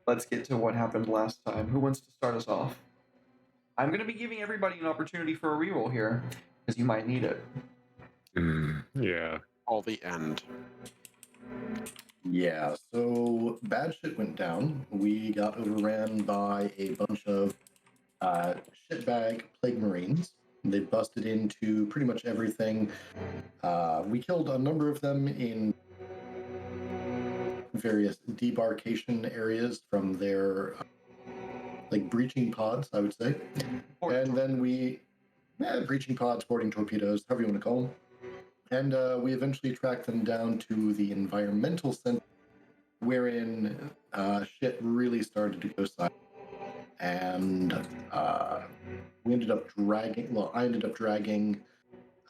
let's get to what happened last time. Who wants to start us off? I'm going to be giving everybody an opportunity for a reroll here, because you might need it. Yeah. All the end. Yeah, so bad shit went down. We got overran by a bunch of shitbag plague marines. They busted into pretty much everything. We killed a number of them in various debarkation areas from their breaching pods, I would say. And then breaching pods, boarding torpedoes, however you want to call them. And we eventually tracked them down to the environmental center, wherein shit really started to go silent. And I ended up dragging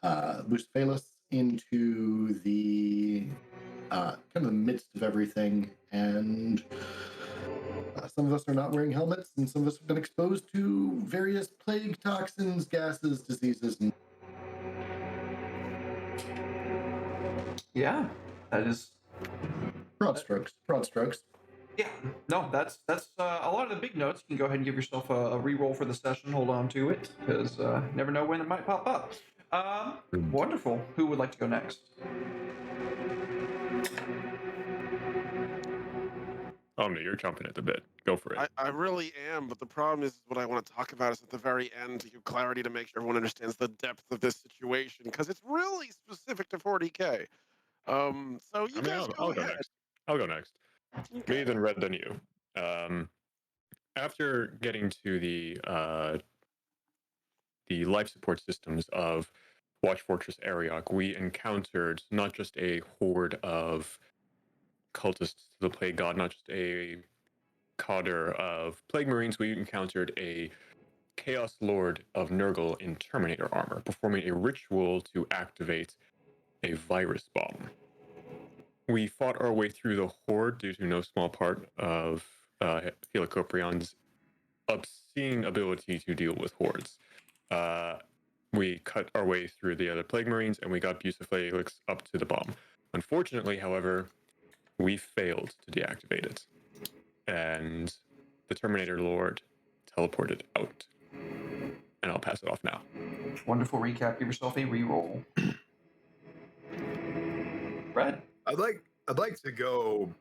Bucephalus into the kind of the midst of everything, and some of us are not wearing helmets, and some of us have been exposed to various plague toxins, gases, diseases, and Yeah, that is broad strokes. Yeah, no, that's a lot of the big notes. You can go ahead and give yourself a reroll for the session. Hold on to it, because never know when it might pop up. Wonderful. Who would like to go next? Oh no, you're chomping at the bit. Go for it. I really am, but the problem is what I want to talk about is at the very end to give clarity to make sure everyone understands the depth of this situation, because it's really specific to 40K. So you guys I'll go next. I'll go next. Okay. Me then Red than you. After getting to the life support systems of Watch Fortress Ariok, we encountered not just a horde of cultists to the Plague God, not just a cadre of Plague Marines, we encountered a Chaos Lord of Nurgle in Terminator armor, performing a ritual to activate a virus bomb. We fought our way through the horde due to no small part of Helicoprion's obscene ability to deal with hordes. We cut our way through the other Plague Marines, and we got Bucephalus up to the bomb. Unfortunately, however, we failed to deactivate it, and the Terminator Lord teleported out. And I'll pass it off now. Wonderful recap. Give yourself a reroll. Red. I'd like to go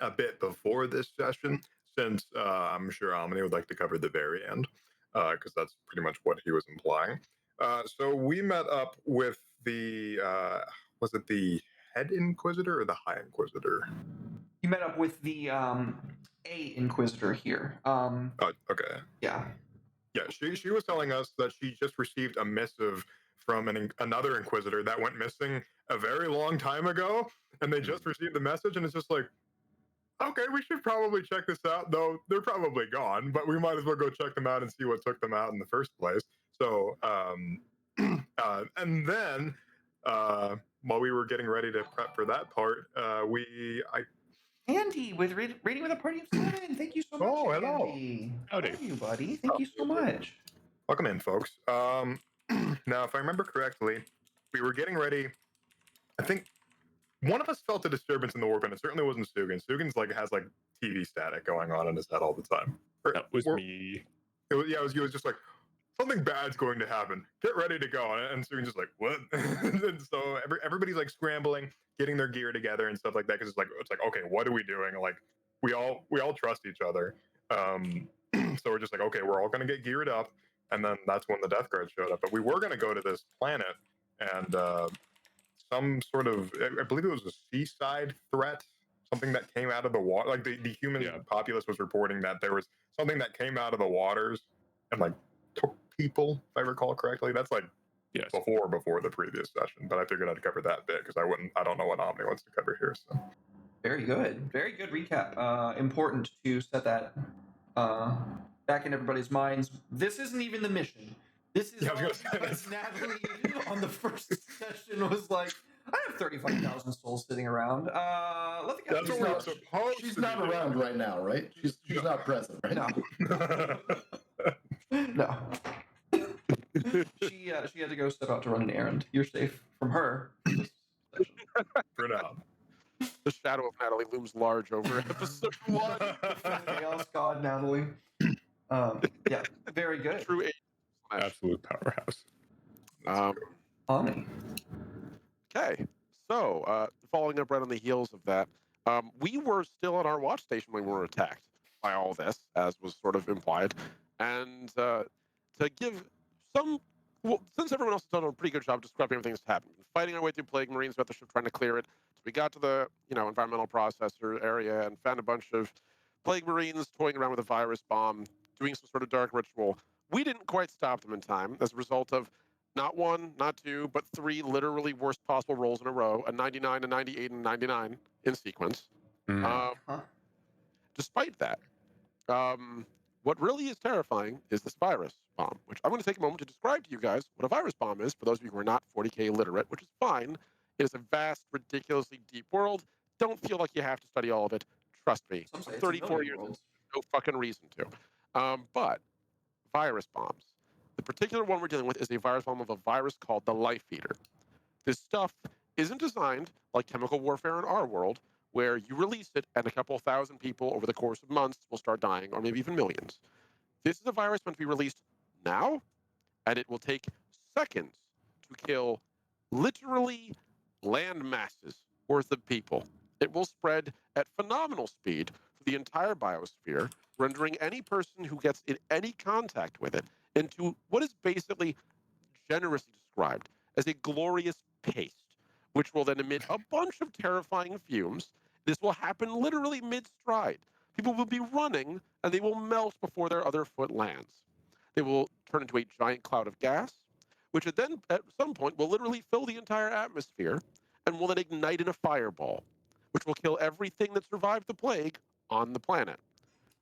a bit before this session, since I'm sure Omni would like to cover the very end, because that's pretty much what he was implying. So we met up with the was it the Head Inquisitor or the High Inquisitor? You met up with the A Inquisitor here. Oh, okay. Yeah. Yeah, she was telling us that she just received a missive from another Inquisitor that went missing a very long time ago, and they just received the message, and it's just like, okay, we should probably check this out, though they're probably gone, but we might as well go check them out and see what took them out in the first place. So, and then while we were getting ready to prep for that part, Andy with Reading with a Party of 7. Thank you so much. Oh, hello. Andy. Howdy. How are you, buddy? Thank you so much. Welcome in, folks. Now, if I remember correctly, we were getting ready. I think one of us felt a disturbance in the warp, and it certainly wasn't Sugan. Sugan's has TV static going on in his head all the time. That was me. It was just like, something bad's going to happen. Get ready to go. And Sugan's just like, what? And so everybody's scrambling, getting their gear together and stuff like that, because it's like, okay, what are we doing? We all trust each other. So we're just like, okay, we're all going to get geared up. And then that's when the Death Guard showed up. But we were going to go to this planet, and some sort of, I believe it was a seaside threat, something that came out of the water. The human populace was reporting that there was something that came out of the waters and took people, if I recall correctly. That's yes. before the previous session, but I figured I'd cover that bit because I don't know what Omni wants to cover here. So very good recap. Important to set that back in everybody's minds. This isn't even the mission. This is Natalie on the first session was like, I have 35,000 souls sitting around. Let the That's what we're supposed She's to not be around right now, right? She's not present, right? No. No. She had to go step out to run an errand. You're safe from her. For now. The shadow of Natalie looms large over episode 1. Chaos God Natalie. Yeah, very good. True age. Absolute powerhouse. Omni. Okay, so following up right on the heels of that, we were still on our watch station when we were attacked by all this, as was sort of implied. And to give some, well, since everyone else has done a pretty good job describing everything that's happened, fighting our way through Plague Marines about the ship trying to clear it, so we got to the environmental processor area and found a bunch of Plague Marines toying around with a virus bomb, doing some sort of dark ritual. We didn't quite stop them in time as a result of not one, not two, but three literally worst possible rolls in a row, a 99, a 98, and a 99 in sequence. Mm. Despite that, what really is terrifying is this virus bomb, which I'm going to take a moment to describe to you guys what a virus bomb is for those of you who are not 40K literate, which is fine. It is a vast, ridiculously deep world. Don't feel like you have to study all of it. Trust me. Some say it's 34 a years, million no fucking reason to. But virus bombs. The particular one we're dealing with is a virus bomb of a virus called the Life Eater. This stuff isn't designed like chemical warfare in our world, where you release it and a couple thousand people over the course of months will start dying, or maybe even millions. This is a virus meant to be released now, and it will take seconds to kill literally land masses worth of people. It will spread at phenomenal speed through the entire biosphere, rendering any person who gets in any contact with it into what is basically generously described as a glorious paste, which will then emit a bunch of terrifying fumes. This will happen literally mid-stride. People will be running, and they will melt before their other foot lands. They will turn into a giant cloud of gas, which then, at some point, will literally fill the entire atmosphere and will then ignite in a fireball, which will kill everything that survived the plague on the planet.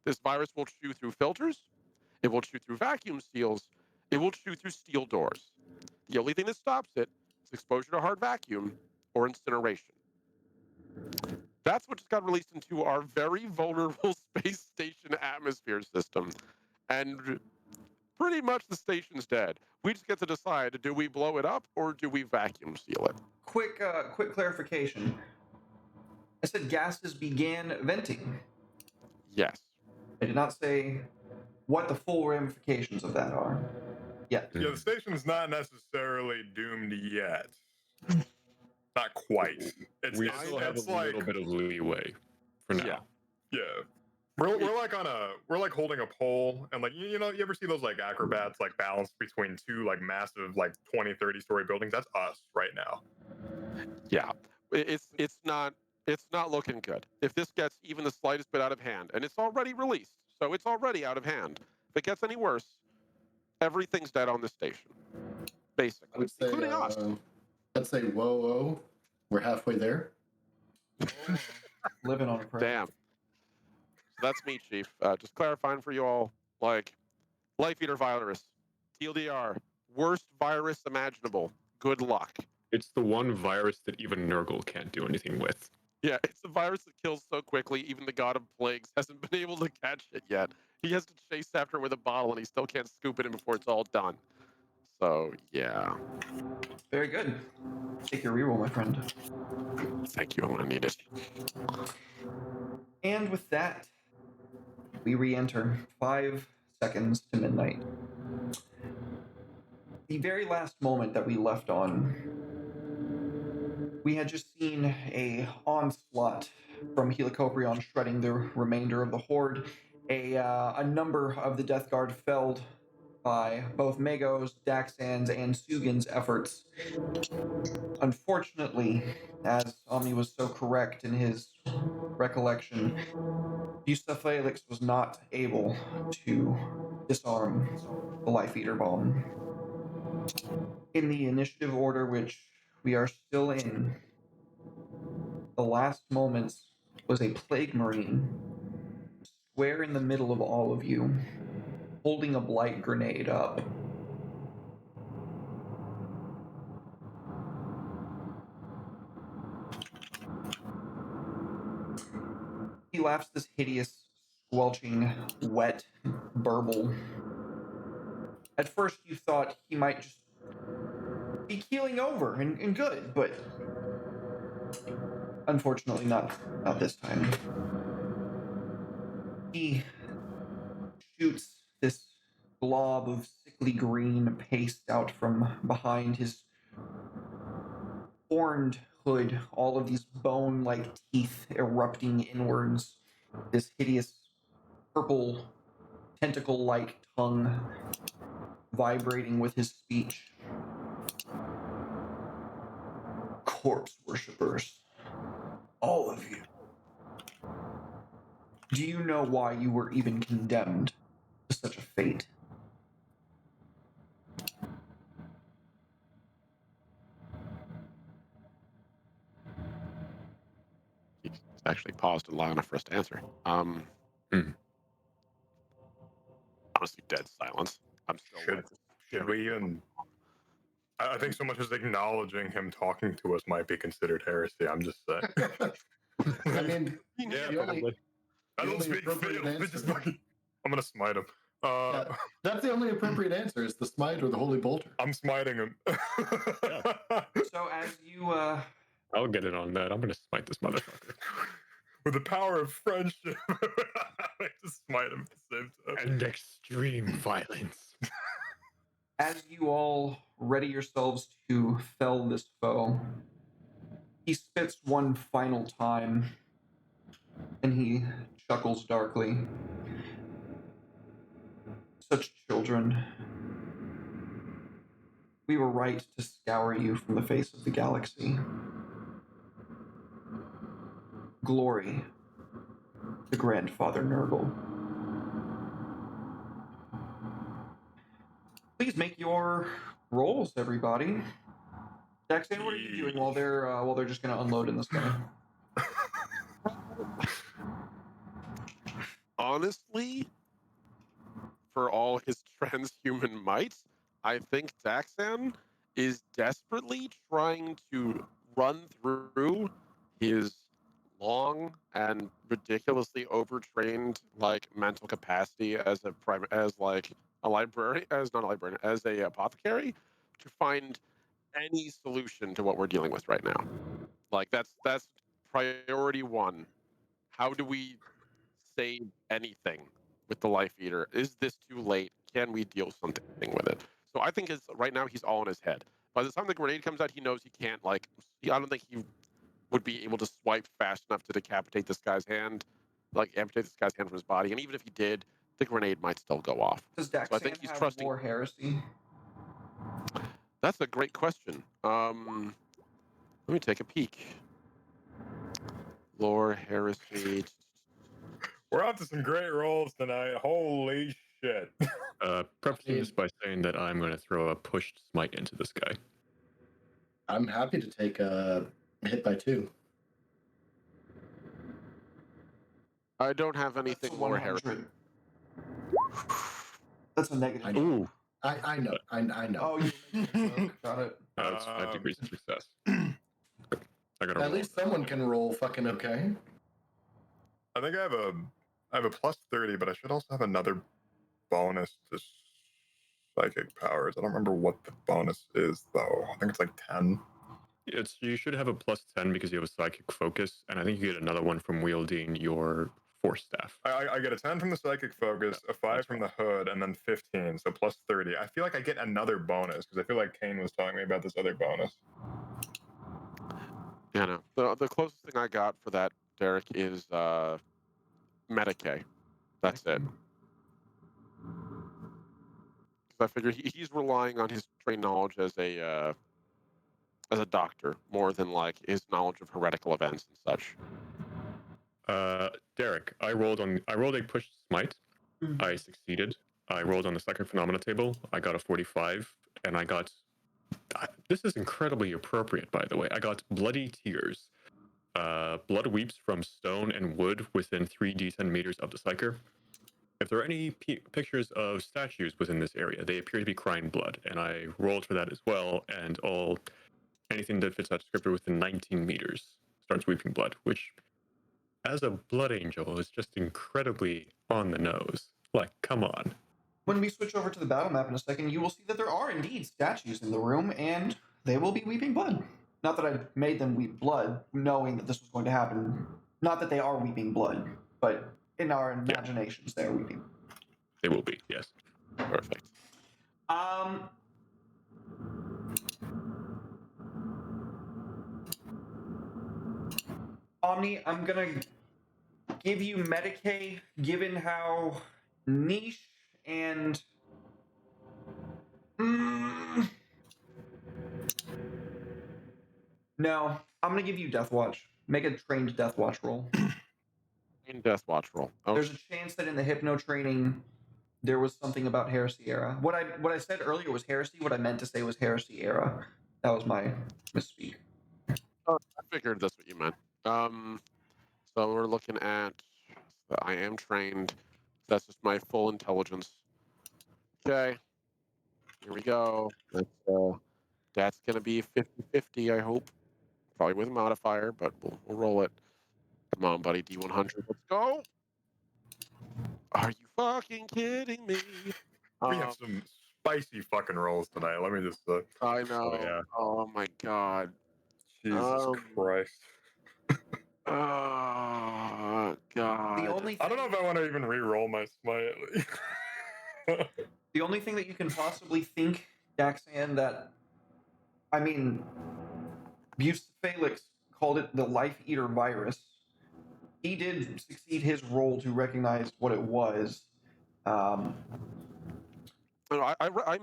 This virus will chew through filters. It will chew through vacuum seals. It will chew through steel doors. The only thing that stops it is exposure to hard vacuum or incineration. That's what just got released into our very vulnerable space station atmosphere system. And pretty much the station's dead. We just get to decide, do we blow it up or do we vacuum seal it? Quick clarification. I said gases began venting. Yes. I did not say what the full ramifications of that are. Yet. Yeah, the station's not necessarily doomed yet. Not quite. We still have a little bit of leeway for now. Yeah. We're like holding a pole, and like you ever see those like acrobats like balance between two like massive like 20, 30-story buildings? That's us right now. Yeah. It's not looking good. If this gets even the slightest bit out of hand, and it's already released, so it's already out of hand. If it gets any worse, everything's dead on the station. Basically. Say, including us. Let's say whoa, we're halfway there. Living on a prayer. Damn. So that's me, Chief. Just clarifying for you all, like, Life Eater virus, TLDR, worst virus imaginable. Good luck. It's the one virus that even Nurgle can't do anything with. Yeah, it's a virus that kills so quickly, even the God of Plagues hasn't been able to catch it yet. He has to chase after it with a bottle, and he still can't scoop it in before it's all done. So, yeah. Very good. Take your reroll, my friend. Thank you, I'm gonna need it. And with that, we re-enter 5 seconds to midnight. The very last moment that we left on, we had just seen a onslaught from Helicoprion shredding the remainder of the Horde. A number of the Death Guard felled by both Magos, Daxans, and Sugin's efforts. Unfortunately, as Omni was so correct in his recollection, Bucephalix was not able to disarm the Life Eater bomb. In the initiative order which we are still in, the last moments was a Plague Marine square in the middle of all of you, holding a blight grenade up. He laughs this hideous, squelching, wet burble. At first you thought he might just be keeling over and good, but Unfortunately, not this time. He shoots this blob of sickly green paste out from behind his horned hood, all of these bone-like teeth erupting inwards, this hideous purple tentacle-like tongue vibrating with his speech. Corpse worshippers, all of you. Do you know why you were even condemned to such a fate? He's actually paused long enough for us to answer. Honestly, dead silence. I'm still Should we even? I think so much as acknowledging him talking to us might be considered heresy. I'm just saying. I mean, Yeah, the only, probably. I the don't only speak appropriate fail. Just answer. fucking, I'm gonna smite him. Yeah, that's the only appropriate answer is the smite or the holy bolter. I'm smiting him. So as you I'll get it on that. I'm gonna smite this motherfucker. With the power of friendship, I just smite him at the same time. And extreme violence. as you all ready yourselves to fell this foe, he spits one final time, and he chuckles darkly. Such children. We were right to scour you from the face of the galaxy. Glory to Grandfather Nurgle. Please make your rolls, everybody. Daxan, what are you doing while they're just gonna unload in this guy? Honestly, for all his transhuman might, I think Daxan is desperately trying to run through his long and ridiculously overtrained mental capacity as a private as a librarian, as not a librarian, as a apothecary, to find any solution to what we're dealing with right now. That's priority one. How do we save anything with the Life Eater? Is this too late? Can we deal something with it? So I think right now he's all in his head. By the time the grenade comes out, he knows he can't I don't think he would be able to swipe fast enough to decapitate this guy's hand, amputate this guy's hand from his body. And even if he did, the grenade might still go off. Does Daxan So I think he's have trusting. more heresy? That's a great question. Let me take a peek. Lore, heresy. We're off to some great rolls tonight. Holy shit. Prefacing this by saying that I'm going to throw a pushed smite into this guy. I'm happy to take a hit by 2. I don't have anything more heresy. That's a negative. I know. Ooh, I know. I know. Oh, you got it. that's 5 degrees of success. I got At least someone can roll fucking okay. I think I have a plus 30, but I should also have another bonus to psychic powers. I don't remember what the bonus is though. I think it's like 10. You should have a plus 10 because you have a psychic focus, and I think you get another one from wielding your force staff. I get a 10 from the psychic focus, a 5 from the hood, and then 15, so plus 30. I feel like I get another bonus because I feel like Kane was telling me about this other bonus. Yeah, no. The closest thing I got for that, Derek, is Medicaid. That's it. Because I figure he's relying on his trained knowledge as a doctor more than his knowledge of heretical events and such. Derek, I rolled a pushed smite. Mm-hmm. I succeeded. I rolled on the second phenomena table. I got a 45, and I got. This is incredibly appropriate, by the way. I got bloody tears. Blood weeps from stone and wood within 3d10 meters of the psyker. If there are any pictures of statues within this area, they appear to be crying blood, and I rolled for that as well. And anything that fits that descriptor within 19 meters starts weeping blood, which, as a blood angel, is just incredibly on the nose. Come on. When we switch over to the battle map in a second, you will see that there are indeed statues in the room, and they will be weeping blood. Not that I made them weep blood, knowing that this was going to happen. Not that they are weeping blood, but in our imaginations, they are weeping. They will be, yes. Perfect. Omni, I'm gonna give you Medicaid, given how niche and no, I'm gonna give you Death Watch. Make a trained Death Watch roll. In Death Watch roll. Oh, There's a chance that in the Hypno training there was something about Heresy Era. What I said earlier was Heresy. What I meant to say was Heresy Era. That was my misspeak. I figured that's what you meant. So we're looking at. I am trained. That's just my full intelligence. Okay. Here we go. That's gonna be 50-50, I hope. Probably with a modifier, but we'll roll it. Come on, buddy. D100. Let's go. Are you fucking kidding me? We have some spicy fucking rolls tonight. Let me just. I know. Oh, yeah. Oh my god. Jesus Christ. Oh god. The only I don't know if I want to even re-roll my smite. The only thing that you can possibly think, Daxan, that I mean, Buse Felix called it the Life Eater virus. He did succeed his role to recognize what it was. I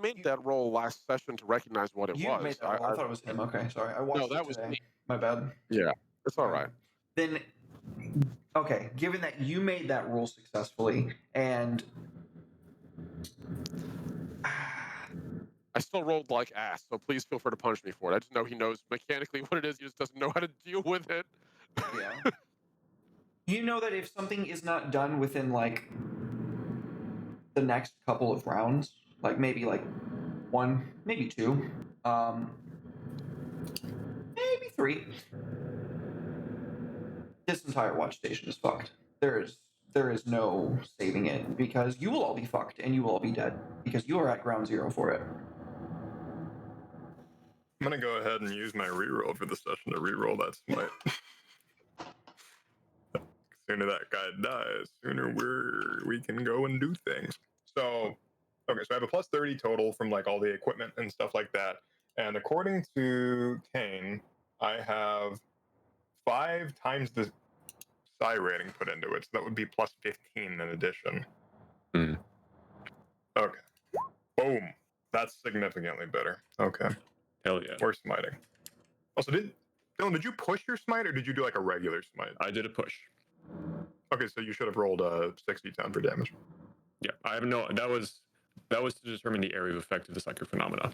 made that roll last session to recognize what it You was. made that roll. I thought it was him. Okay, sorry. I watched that it was today. me. My bad. Yeah, it's all right. Then, okay, given that you made that roll successfully, and I still rolled like ass, so please feel free to punish me for it. I just know he knows mechanically what it is. He just doesn't know how to deal with it. yeah, you know that if something is not done within like the next couple of rounds, like maybe like one, maybe two, maybe three, this entire watch station is fucked. There is no saving it because you will all be fucked and you will all be dead because you are at ground zero for it. I'm gonna go ahead and use my reroll for the session to reroll that smite. Sooner that guy dies, sooner we can go and do things. So, okay, so I have a plus 30 total from like all the equipment and stuff like that. And according to Kane, I have 5 times the psi rating put into it, so that would be plus 15 in addition. Hmm. Okay. Boom. That's significantly better. Okay. Hell yeah. We're smiting. Also, Dylan, did you push your smite or did you do like a regular smite? I did a push. Okay, so you should have rolled a 60-10 for damage. Yeah, I have no. That was to determine the area of effect of the psychic phenomena.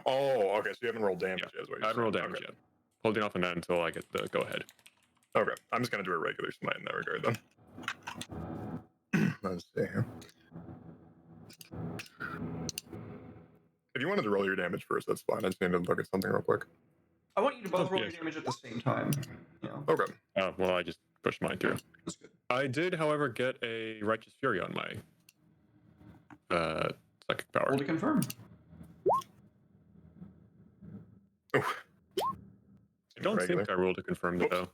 Oh, okay. So you haven't rolled damage yet. Is what I haven't rolled damage okay. yet. Holding off on that until I get the go ahead. Okay, I'm just gonna do a regular smite in that regard then. Let's see here. If you wanted to roll your damage first, that's fine. I just need to look at something real quick. I want you to both roll Yeah, your damage at the same time. You know, Okay. Well, I just pushed mine through. that's good. I did, however, get a Righteous Fury on my psychic power. Roll to confirm. Oof. I don't Regular. think I rolled to confirm Oops. though.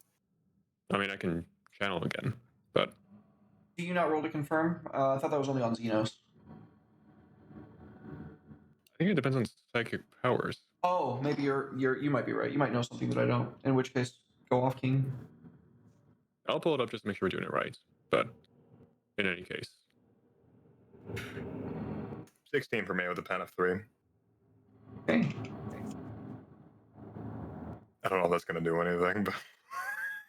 I mean, I can channel again, but Do you not roll to confirm? I thought that was only on Xenos. I think it depends on psychic powers. Oh, maybe you might be right. You might know something that I don't. In which case, go off, King. I'll pull it up just to make sure we're doing it right. But in any case, 16 for me with a pen of 3. Okay. I don't know if that's gonna do anything,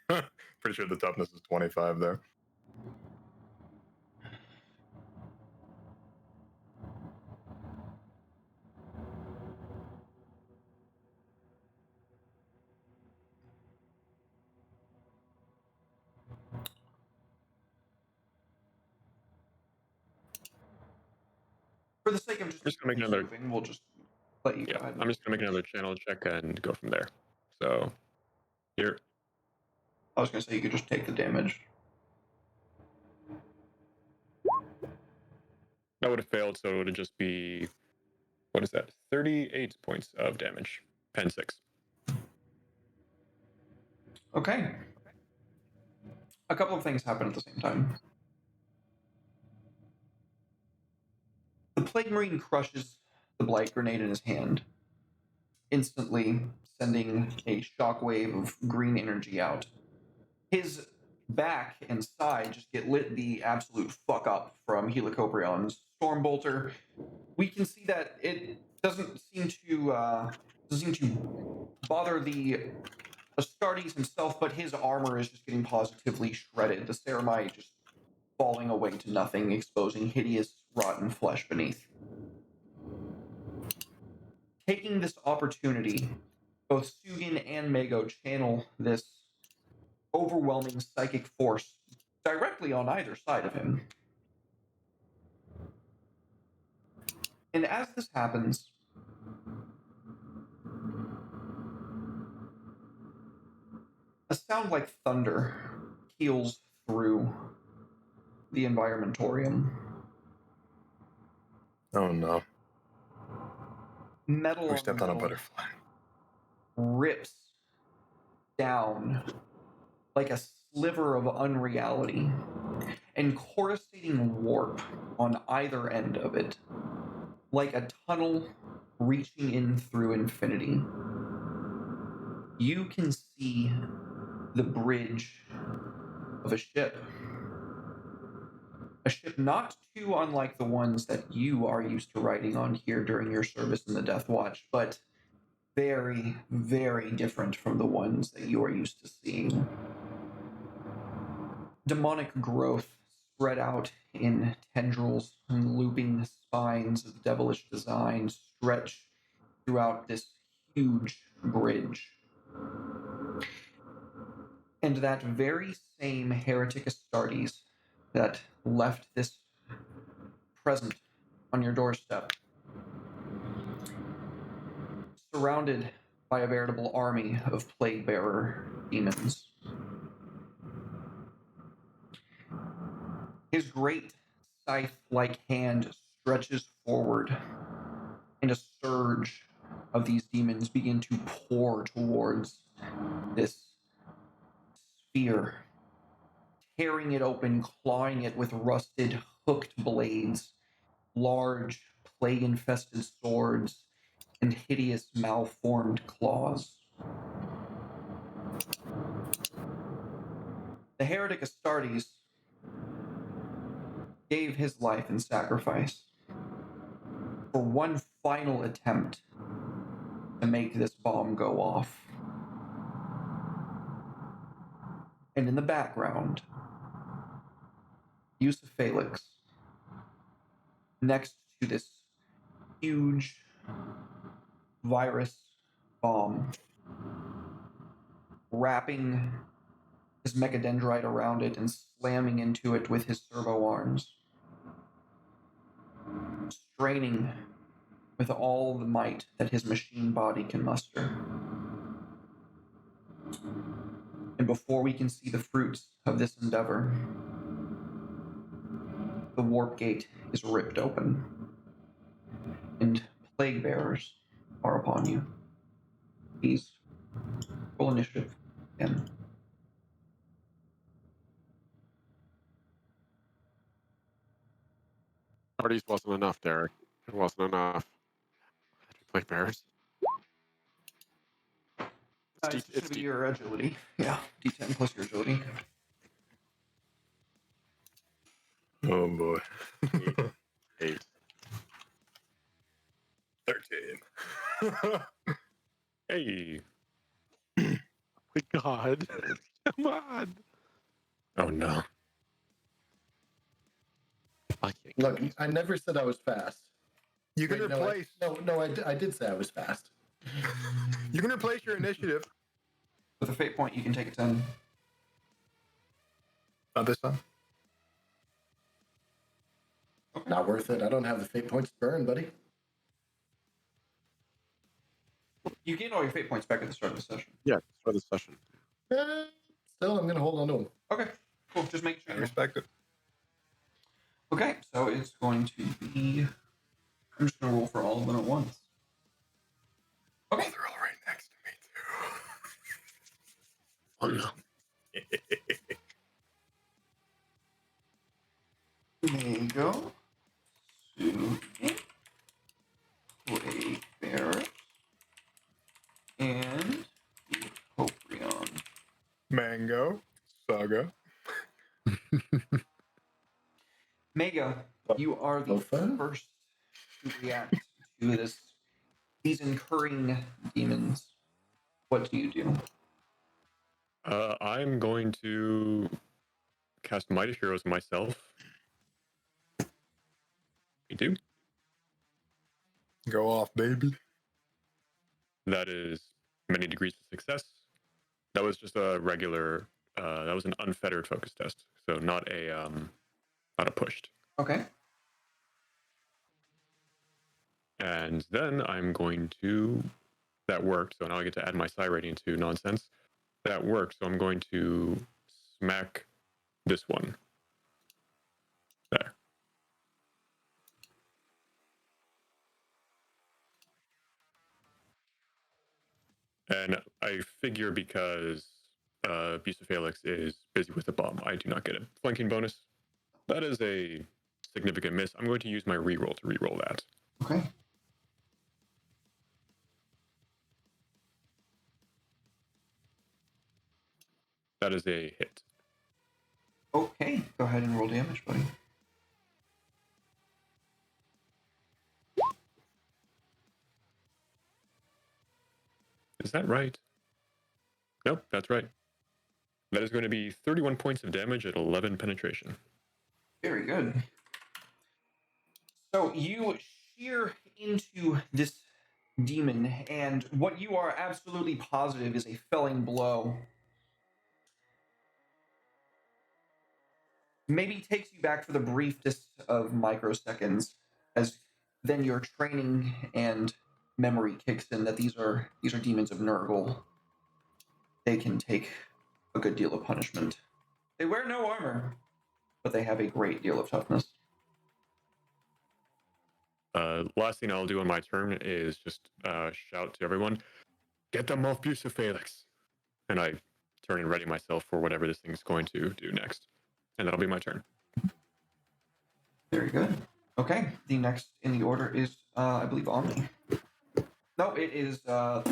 but pretty sure the toughness is 25 there. For the sake of just gonna make another. moving, we'll just let you Yeah, go ahead. I'm just gonna make another channel check and go from there. So here, I was gonna say you could just take the damage. that would have failed, so it would just be, what is that? 38 points of damage. Pen 6. Okay. A couple of things happen at the same time. The Plague Marine crushes the Blight Grenade in his hand, instantly sending a shockwave of green energy out. His back and side just get lit the absolute fuck up from Helicobrion's Stormbolter. We can see that it doesn't seem to bother the Astartes himself, but his armor is just getting positively shredded. The ceramite just falling away to nothing, exposing hideous, rotten flesh beneath. Taking this opportunity, both Sugin and Mago channel this overwhelming psychic force directly on either side of him. And as this happens, a sound like thunder peals through the environmentorium. Oh no. Metal We on stepped on a metal butterfly. rips down like a sliver of unreality, and coruscating warp on either end of it, like a tunnel reaching in through infinity. You can see the bridge of a ship. A ship not too unlike the ones that you are used to riding on here during your service in the Death Watch, but very, very different from the ones that you are used to seeing. Demonic growth spread out in tendrils and looping spines of devilish design stretch throughout this huge bridge. And that very same heretic Astartes that left this present on your doorstep, surrounded by a veritable army of plague-bearer demons. His great scythe-like hand stretches forward, and a surge of these demons begin to pour towards this sphere, tearing it open, clawing it with rusted, hooked blades, large, plague-infested swords, and hideous, malformed claws. The heretic Astartes gave his life in sacrifice for one final attempt to make this bomb go off. And in the background, Yusuf Felix, next to this huge virus bomb, wrapping his mechadendrite around it and slamming into it with his servo arms, straining with all the might that his machine body can muster. And before we can see the fruits of this endeavor, the warp gate is ripped open, and plague bearers are upon you. Please roll initiative again. Parties wasn't enough, Derek. It wasn't enough. Plague bearers. It's going to be your agility. Yeah, D10 plus your agility. Oh boy. 8. 13. Hey. My God. Come on. Oh no. I can't. Look, I never said I was fast. You can Wait, replace. I did say I was fast. You can replace your initiative. With a fate point, you can take a 10. Not this time. Not worth it. I don't have the fate points to burn, buddy. You gain all your fate points back at the start of the session. Yeah, for the session. Still, I'm going to hold on to them. Okay, cool. Just make I sure. respect it. Okay, so it's going to be... I'm just going to roll for all of them at once. Okay. They're all right next to me, Mango, Sugan, Wayfarer, and Hoprion. Mango, Saga. Mega, you are the first to react to these incurring demons. What do you do? I'm going to cast Mighty Heroes myself. You do? Go off, baby. That is many degrees of success. That was just a regular. That was an unfettered focus test, so not a pushed. Okay. And then I'm going to. That worked, so now I get to add my psi rating to nonsense. That worked, so I'm going to smack this one. There. And I figure because Bucephalix is busy with the bomb, I do not get a flanking bonus. That is a significant miss. I'm going to use my reroll to reroll that. Okay. That is a hit. Okay, go ahead and roll damage, buddy. Is that right? Nope, that's right. That is going to be 31 points of damage at 11 penetration. Very good. So you shear into this demon, and what you are absolutely positive is a felling blow. Maybe takes you back for the briefest of microseconds, as then your training and memory kicks in that these are demons of Nurgle. They can take a good deal of punishment. They wear no armor, but they have a great deal of toughness. Last thing I'll do on my turn is just shout to everyone, get them off Bucephalix. And I turn and ready myself for whatever this thing's going to do next. And that'll be my turn. Very good. Okay, the next in the order is, I believe, Omni. No, it is Sugan.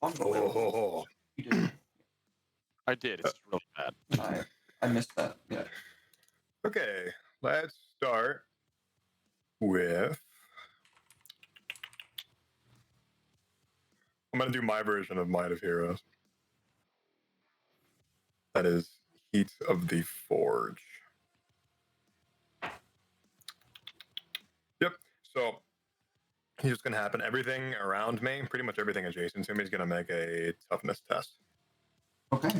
Oh. You did. I did. It's really bad. I missed that. Yeah. Okay, let's start with. I'm going to do my version of Might of Heroes. That is Heat of the Forge. Yep. So here's what's going to happen. Everything around me, pretty much everything adjacent to me, is going to make a toughness test. Okay.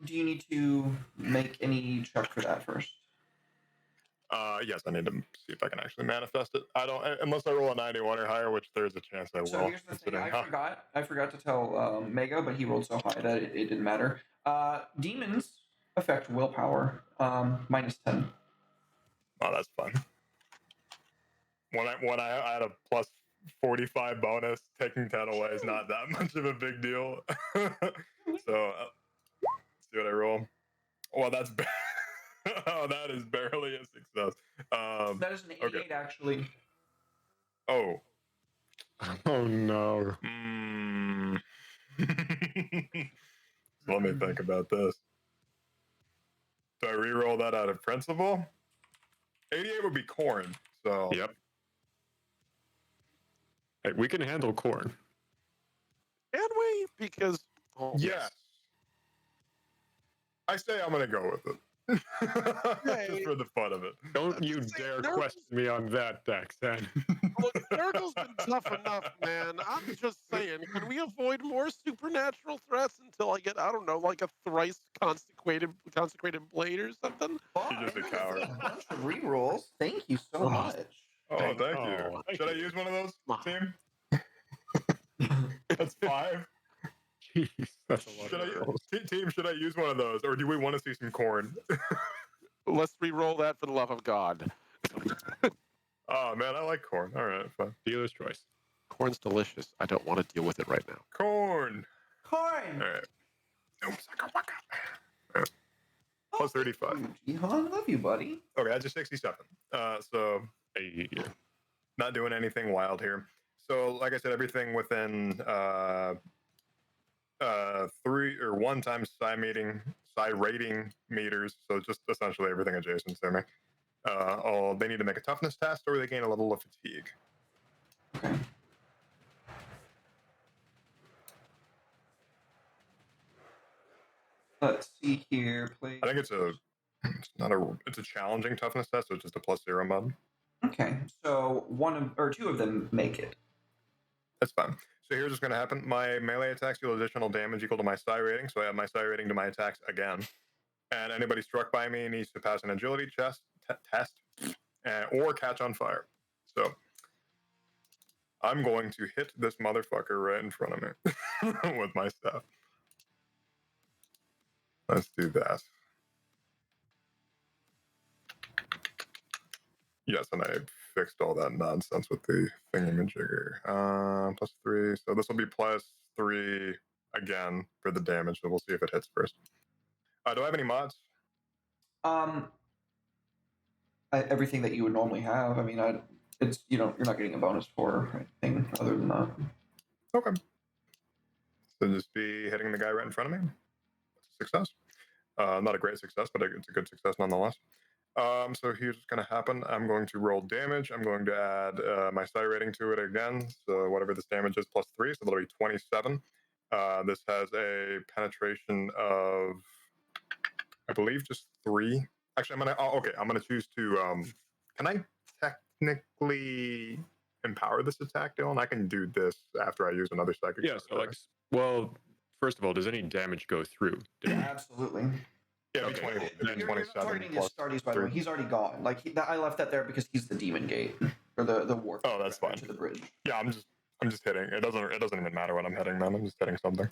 Do you need to make any check for that first? Yes, I need to see if I can actually manifest it. I don't, unless I roll a 91 or higher, which there's a chance I will. So here's the thing. I forgot to tell Mega, but he rolled so high that it didn't matter. Demons affect willpower, -10. Oh, that's fun. When I had a plus 45 bonus, taking 10 away is not that much of a big deal. So, let's see what I roll. Well, that's bad. Oh, that is barely a success. That is an 88, actually. Oh. Oh, no. Let me think about this. Do I re-roll that out of principle? 88 would be corn, so... Yep. Hey, we can handle corn. Can we? Because... Yes. I say I'm going to go with it. Just for the fun of it. Don't you dare question me on that, Daxan. Look, Nurgle's been tough enough, man. I'm just saying, can we avoid more supernatural threats until I get, I don't know, like a thrice consecrated blade or something? You're just a coward. A bunch of rerolls. Thank you so much. Oh, thank you. Should I use one of those, team? That's 5. Jeez, that's a lot. Team, should I use one of those, or do we want to see some corn? Let's re-roll that for the love of God. Oh man, I like corn. All right, fine. Dealer's choice. Corn's delicious. I don't want to deal with it right now. Corn. Corn. All right. Oops, plus 35. Jihan, love you, buddy. Okay, that's a 67. So Hey, not doing anything wild here. So like I said, everything within 3 or 1 times psi rating meters. So just essentially everything adjacent to me. They need to make a toughness test or they gain a level of fatigue. Okay. Let's see here. Play. I think it's a challenging toughness test, so it's just a +0 mod. Okay, so two of them make it. That's fine. So here's what's going to happen. My melee attacks deal additional damage equal to my psi rating, so I have my psi rating to my attacks again. And anybody struck by me needs to pass an agility test or catch on fire. So I'm going to hit this motherfucker right in front of me with my staff. Let's do that. Yes, and I fixed all that nonsense with the thingamajigger. +3. So this will be +3 again for the damage. So we'll see if it hits first. Do I have any mods? Everything that you would normally have. I mean, it's you're not getting a bonus for anything other than that. Okay. So just be hitting the guy right in front of me. That's a success. Not a great success, but it's a good success nonetheless. So here's what's going to happen. I'm going to roll damage. I'm going to add my psi rating to it again. So whatever this damage is +3, so that'll be 27. This has a penetration of, I believe, just 3. Actually, I'm gonna choose to. Can I technically empower this attack, Dylan? I can do this after I use another psychic. Yeah. So well, first of all, does any damage go through? Absolutely. Yeah, Okay. 20, You're 27 not targeting his plus starties, by the way. 3. He's already gone. I left that there because he's the demon gate or the warp. Oh, that's fine. To the bridge. Yeah, I'm just hitting. It doesn't even matter what I'm hitting, man. I'm just hitting something.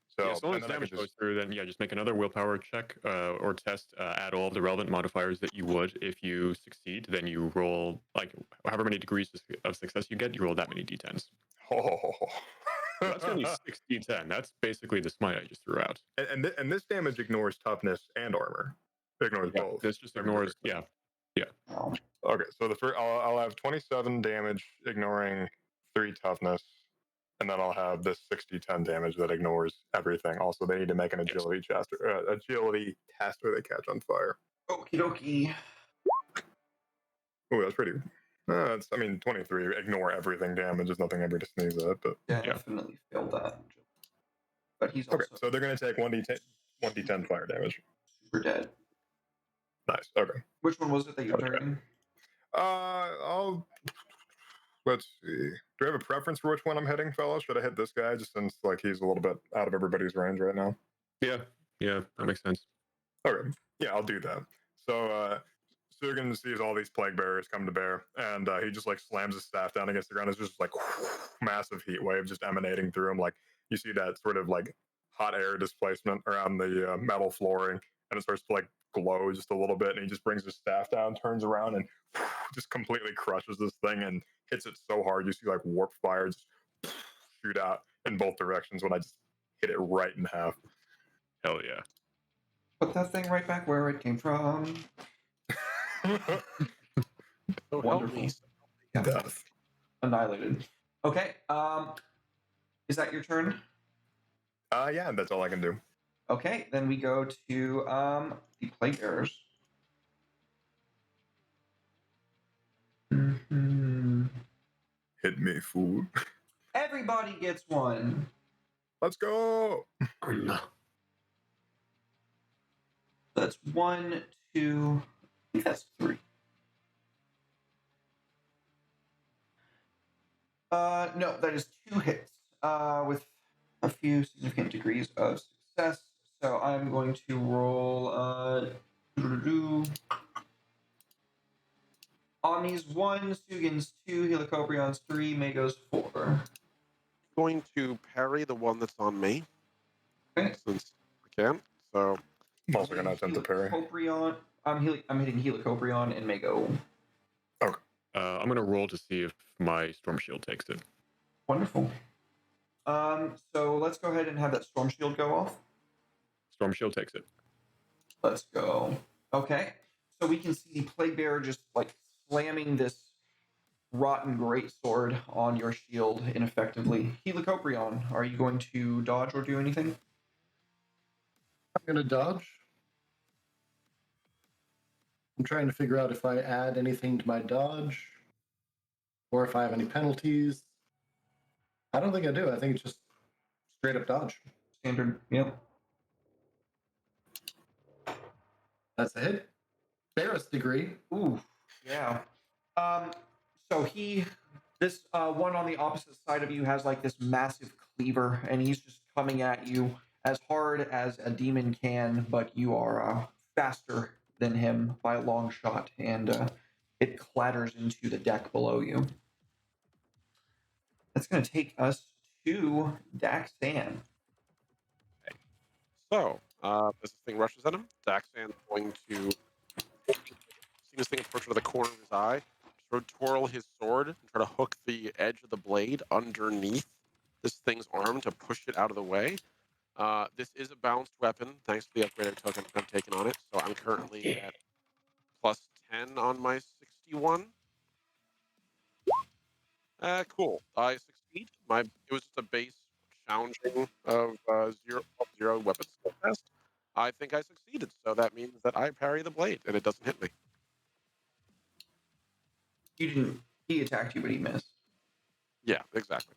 So Yeah, as long as damage goes through, then yeah, just make another willpower check or test. Add all of the relevant modifiers that you would. If you succeed, then you roll like however many degrees of success you get. You roll that many d10s. Oh. So that's going to be 6d10. That's basically the smite I just threw out. And this damage ignores toughness and armor. It ignores both. This just ignores. Yeah. Oh. Okay, so the first I'll have 27 damage ignoring 3 toughness, and then I'll have this 60-10 damage that ignores everything. Also, they need to make an agility test or they catch on fire. Okie dokie. Oh, that's pretty. That's 23. Ignore everything damage. There's nothing ever to sneeze at, but Yeah, definitely failed that. But he's also okay. So they're gonna take 1d10 fire damage. super dead. Nice. Okay. Which one was it that you were targeting? Let's see. Do you have a preference for which one I'm hitting, fellas? Should I hit this guy just since he's a little bit out of everybody's range right now? Yeah, that makes sense. Okay. Yeah, I'll do that. So Sugan sees all these plague bearers come to bear, and he just slams his staff down against the ground. It's just massive heat wave just emanating through him. You see that sort of hot air displacement around the metal flooring, and it starts to glow just a little bit. And he just brings his staff down, turns around, and just completely crushes this thing and hits it so hard. You see warp fire just shoot out in both directions when I just hit it right in half. Hell yeah. Put that thing right back where it came from. Oh, Wonderful. Death. Annihilated. Okay. Is that your turn? Yeah, that's all I can do. Okay, then we go to the plague bearers. Mm-hmm. Hit me, fool. Everybody gets one. Let's go. That's 1, 2. I think that's 3. No, that is 2 hits with a few significant degrees of success. So I'm going to roll Omni's 1, Sugan's 2, Helicobrion's 3, Mago's 4. Going to parry the one that's on me. Okay. Since I can. So I'm also going to attempt to parry. I'm hitting Helicobrion and Mago. Okay. I'm going to roll to see if my storm shield takes it. Wonderful. So let's go ahead and have that storm shield go off. Storm shield takes it. Let's go. Okay. So we can see the plague bearer just like slamming this rotten greatsword on your shield ineffectively. Helicoprion, are you going to dodge or do anything? I'm going to dodge. I'm trying to figure out if I add anything to my dodge or if I have any penalties. I don't think I do. I think it's just straight up dodge. Standard. Yep. That's a hit. Barris degree. Ooh, yeah. So this one on the opposite side of you has like this massive cleaver, and he's just coming at you as hard as a demon can, but you are faster than him by a long shot, and it clatters into the deck below you. That's going to take us to Daxan. So, as this thing rushes at him, Daxan's going to see this thing approach out of the corner of his eye, sort of twirl his sword and try to hook the edge of the blade underneath this thing's arm to push it out of the way. This is a balanced weapon, thanks to the upgrade I've taken on it. So I'm currently at plus 10 on my 61. Cool. I succeed. It was just a base challenging of 0 weapon skill test. I think I succeeded, so that means that I parry the blade and it doesn't hit me. You didn't. He attacked you, but he missed. Yeah, exactly.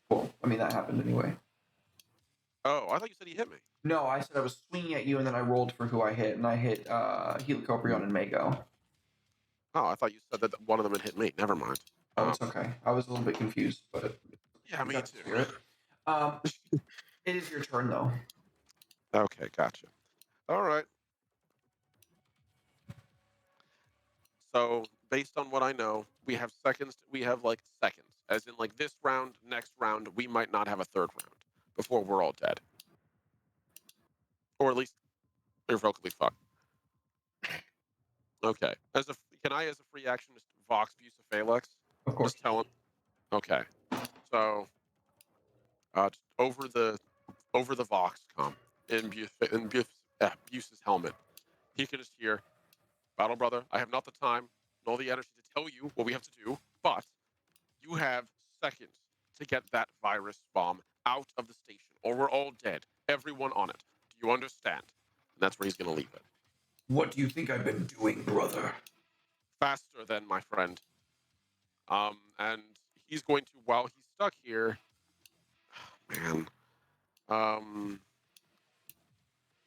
Cool. I mean, that happened anyway. Oh, I thought you said he hit me. No, I said I was swinging at you, and then I rolled for who I hit, and I hit Helicoprion and Mako. Oh, I thought you said that one of them had hit me. Never mind. Oh, it's okay. I was a little bit confused, but Yeah, me too. It is your turn, though. Okay, gotcha. All right. So, based on what I know, we have seconds. We have like seconds, as in like this round, next round, we might not have a third round before we're all dead, or at least irrevocably fucked. Okay. Can I, as a free action, just Vox Bucephalus? Of course. Just tell him. Okay. So, just over the Vox comp in Buce's helmet, he can just hear, "Battle brother, I have not the time nor the energy to tell you what we have to do, but you have seconds to get that virus bomb out of the station, or we're all dead. Everyone on it. Do you understand?" And that's where he's going to leave it. What do you think I've been doing, brother? Faster than my friend. And he's going to, while he's stuck here, man,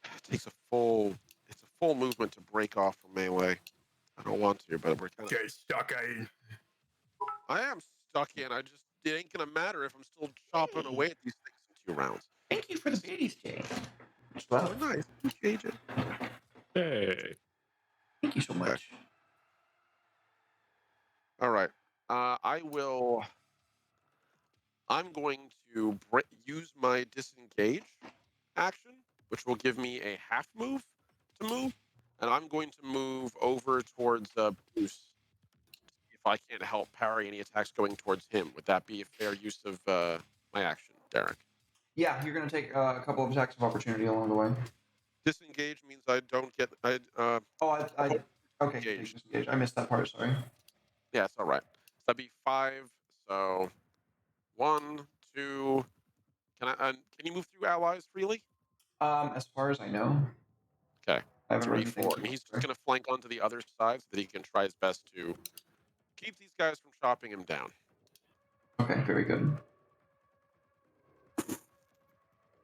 it takes it's a full movement to break off from melee. I don't want to, but we're kind of. Okay, stuck. I am stuck in. It ain't gonna matter if I'm still chopping away at these things in 2 rounds. Thank you for the biddies, Jay. Oh, nice. Appreciate it. Hey. Thank you so much. All right. I'm going to use my disengage action, which will give me a half move to move, and I'm going to move over towards Bruce. If I can't help parry any attacks going towards him, would that be a fair use of my action, Derek? Yeah, you're going to take a couple of attacks of opportunity along the way. Disengage means I don't get. Okay. Disengage. I missed that part. Sorry. Yeah, it's all right. So that'd be 5. So 1, 2. Can you move through allies freely? As far as I know. Okay. I haven't 3, 4. And he's just gonna flank onto the other side so that he can try his best to keep these guys from chopping him down. Okay, very good.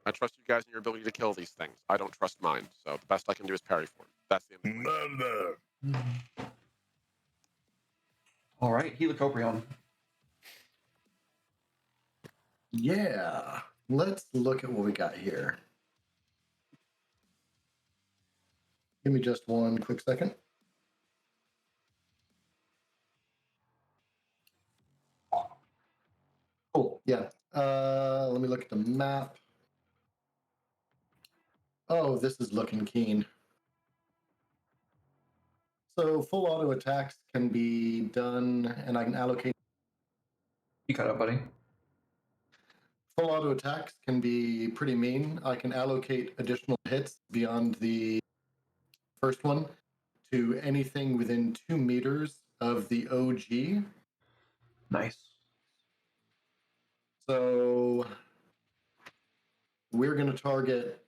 I trust you guys in your ability to kill these things. I don't trust mine, so the best I can do is parry for it. That's the end of the All right, Helicoprion. Yeah. Let's look at what we got here. Give me just one quick second. Cool. Yeah. Let me look at the map. Oh, this is looking keen. So full auto attacks can be done, and I can allocate. You cut out, buddy. Full auto attacks can be pretty mean. I can allocate additional hits beyond the first one to anything within 2 meters of the OG. Nice. So we're going to target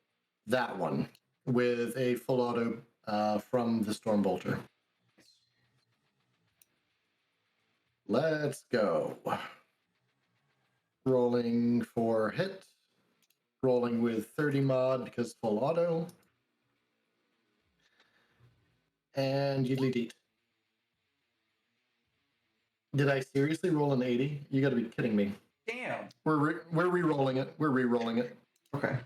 that one with a full auto from the Stormbolter. Let's go. Rolling for hit. Rolling with 30 mod because full auto. And yiddly deet. Did I seriously roll an 80? You got to be kidding me. Damn. We're re-rolling it. We're re-rolling it. Okay.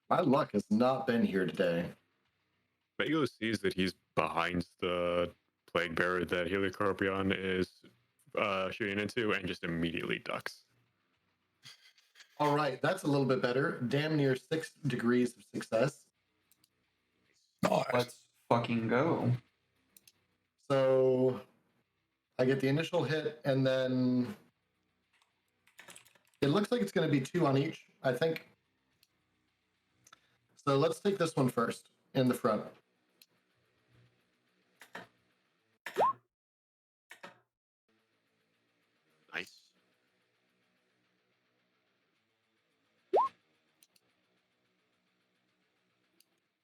My luck has not been here today. Bago sees that he's behind the plague bearer that Helicarpion is shooting into and just immediately ducks. All right, that's a little bit better. Damn near 6 degrees of success. Nice. Let's fucking go. So I get the initial hit, and then it looks like it's going to be 2 on each, I think. So let's take this one first in the front. Nice.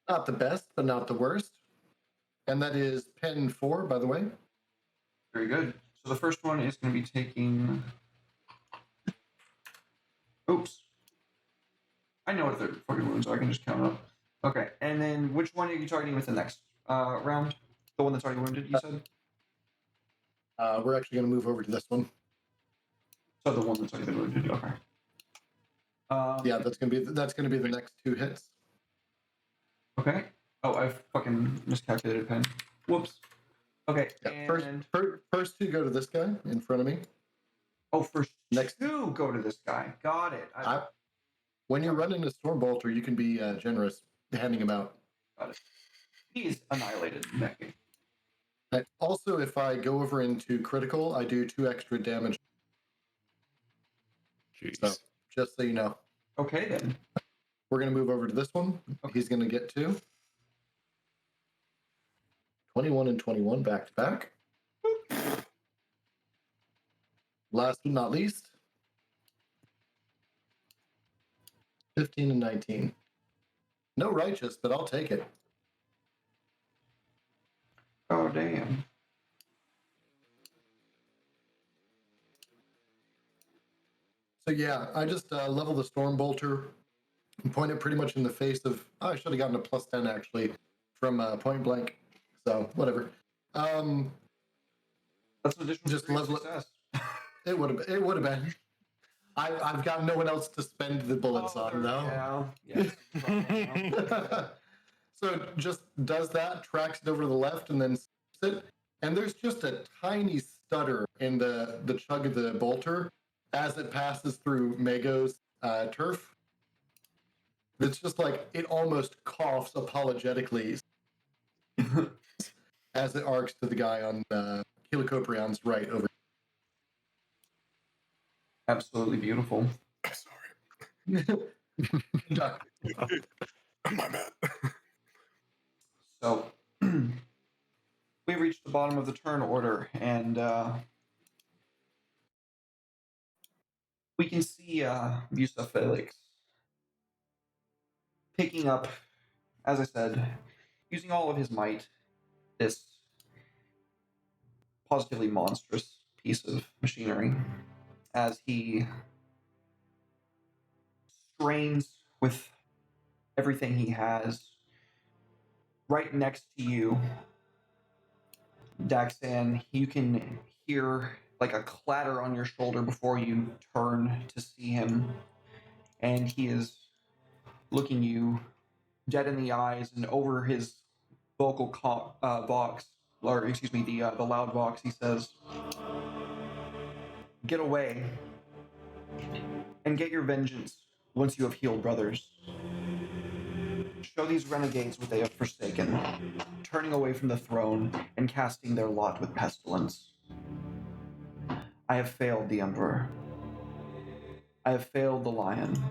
Not the best, but not the worst. And that is pen 4, by the way. Very good. So the first one is going to be taking. Oops. I know what the fucking wounds are. I can just count up. Okay. And then which one are you targeting with the next round? The one that's already wounded, you said? We're actually going to move over to this one. So the one that's already been wounded. Okay. Yeah, that's going to be the next 2 hits. Okay. Oh, I fucking miscalculated pen. Whoops. Okay. Yeah, And first 2 go to this guy in front of me. oh, first Next 2 go to this guy. Got it. When you're running a Stormbolter, you can be generous handing him out. Got it. He's annihilated in that game. And also, if I go over into critical, I do 2 extra damage. Jeez. So, just so you know. Okay, then. We're going to move over to this one. Okay. He's going to get 2. 21 and 21 back to back. Last but not least, 15 and 19. No righteous, but I'll take it. Oh, damn. So yeah, I just level the Stormbolter and point it pretty much in the face of. Oh, I should have gotten a +10 actually from point blank. So whatever. That's an additional Just degree of level it. success. It would have been. I've got no one else to spend the bullets on though. Yeah. Yes. So it just does that, tracks it over to the left, and then it. And there's just a tiny stutter in the chug of the bolter as it passes through Mago's turf. It's just like it almost coughs apologetically as it arcs to the guy on Helicoprion's right over. Absolutely beautiful. Sorry. My bad. So we've reached the bottom of the turn order, and we can see Yusa Felix picking up, as I said, using all of his might, this positively monstrous piece of machinery as he strains with everything he has. Right next to you, Daxan, you can hear like a clatter on your shoulder before you turn to see him, and he is looking you dead in the eyes, and over his vocal box, or excuse me, the loud box, he says, "Get away and get your vengeance once you have healed brothers. Show these renegades what they have forsaken, turning away from the throne and casting their lot with pestilence. I have failed the Emperor. I have failed the Lion.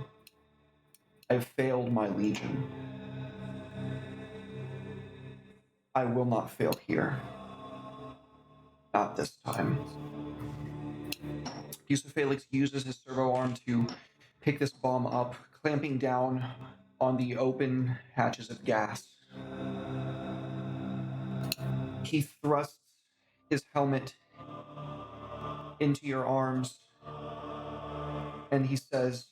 I have failed my legion. I will not fail here. Not this time. Felix uses his servo arm to pick this bomb up, clamping down on the open hatches of gas. He thrusts his helmet into your arms, and he says,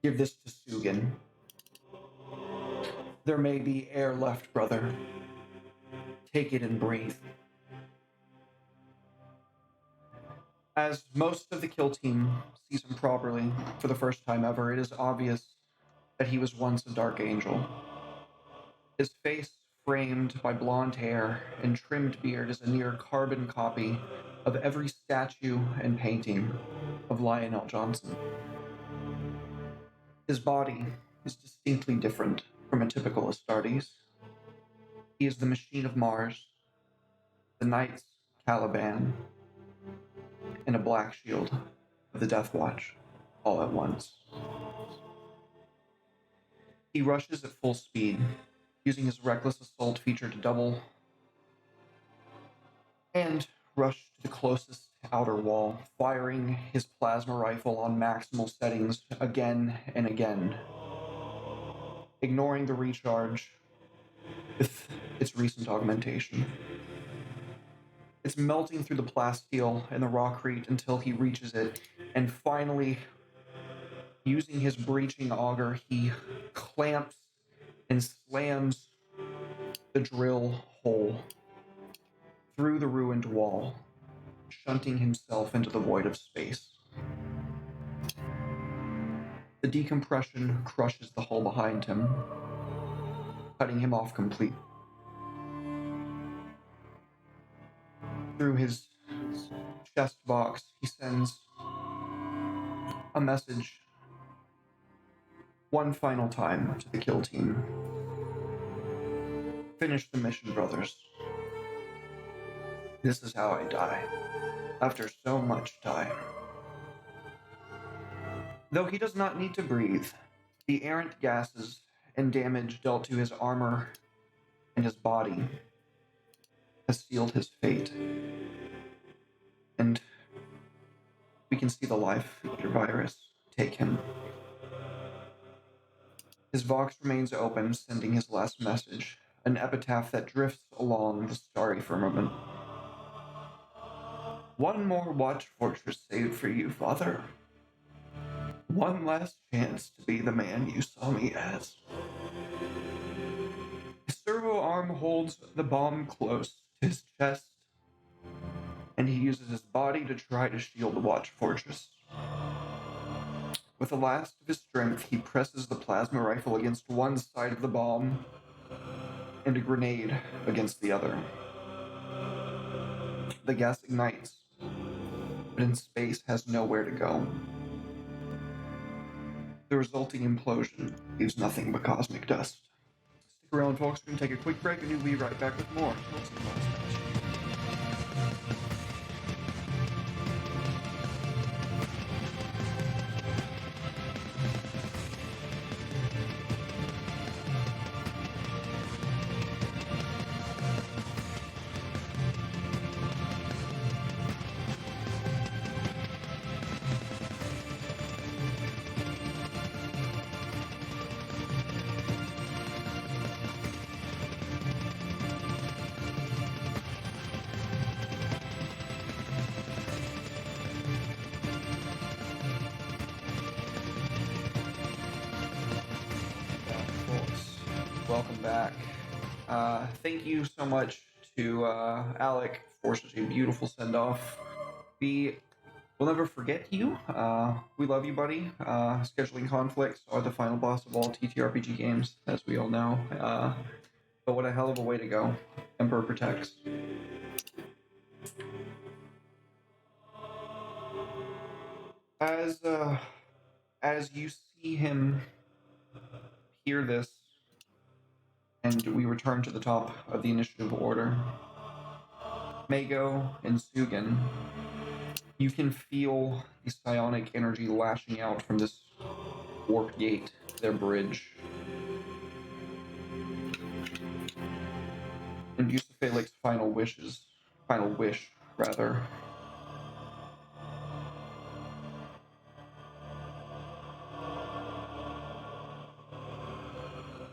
"Give this to Sugan. There may be air left, brother. Take it and breathe." As most of the kill team sees him properly for the first time ever, it is obvious that he was once a dark angel. His face, framed by blonde hair and trimmed beard, is a near carbon copy of every statue and painting of Lionel Johnson. His body is distinctly different from a typical Astartes. He is the machine of Mars, the Knights Caliban, and a black shield of the Death Watch all at once. He rushes at full speed, using his reckless assault feature to double and rush to the closest outer wall, firing his plasma rifle on maximal settings again and again, ignoring the recharge with its recent augmentation. It's melting through the plasteel and the rockcrete until he reaches it, and finally, using his breaching auger, he clamps and slams the drill hole through the ruined wall, shunting himself into the void of space. The decompression crushes the hull behind him, cutting him off completely. Through his chest box, he sends a message one final time to the kill team. Finish the mission, brothers. This is how I die, after so much time. Though he does not need to breathe, the errant gases and damage dealt to his armor and his body has sealed his fate. And we can see the life eater virus take him. His Vox remains open, sending his last message, an epitaph that drifts along the starry firmament. One more watch fortress saved for you, Father. One last chance to be the man you saw me as. His servo arm holds the bomb close to his chest, and he uses his body to try to shield the watch fortress. With the last of his strength, he presses the plasma rifle against one side of the bomb and a grenade against the other. The gas ignites, but in space has nowhere to go. The resulting implosion leaves nothing but cosmic dust. Stick around, folks. We're going to take a quick break and we'll be right back with more. Welcome back. Thank you so much to Alec for such a beautiful send-off. We will never forget you. We love you, buddy. Scheduling conflicts are the final boss of all TTRPG games, as we all know. But what a hell of a way to go. Emperor protects. As you see him hear this, and we return to the top of the initiative order. Mago and Sugan, you can feel the psionic energy lashing out from this warp gate, their bridge. And Yusufelic's final wish,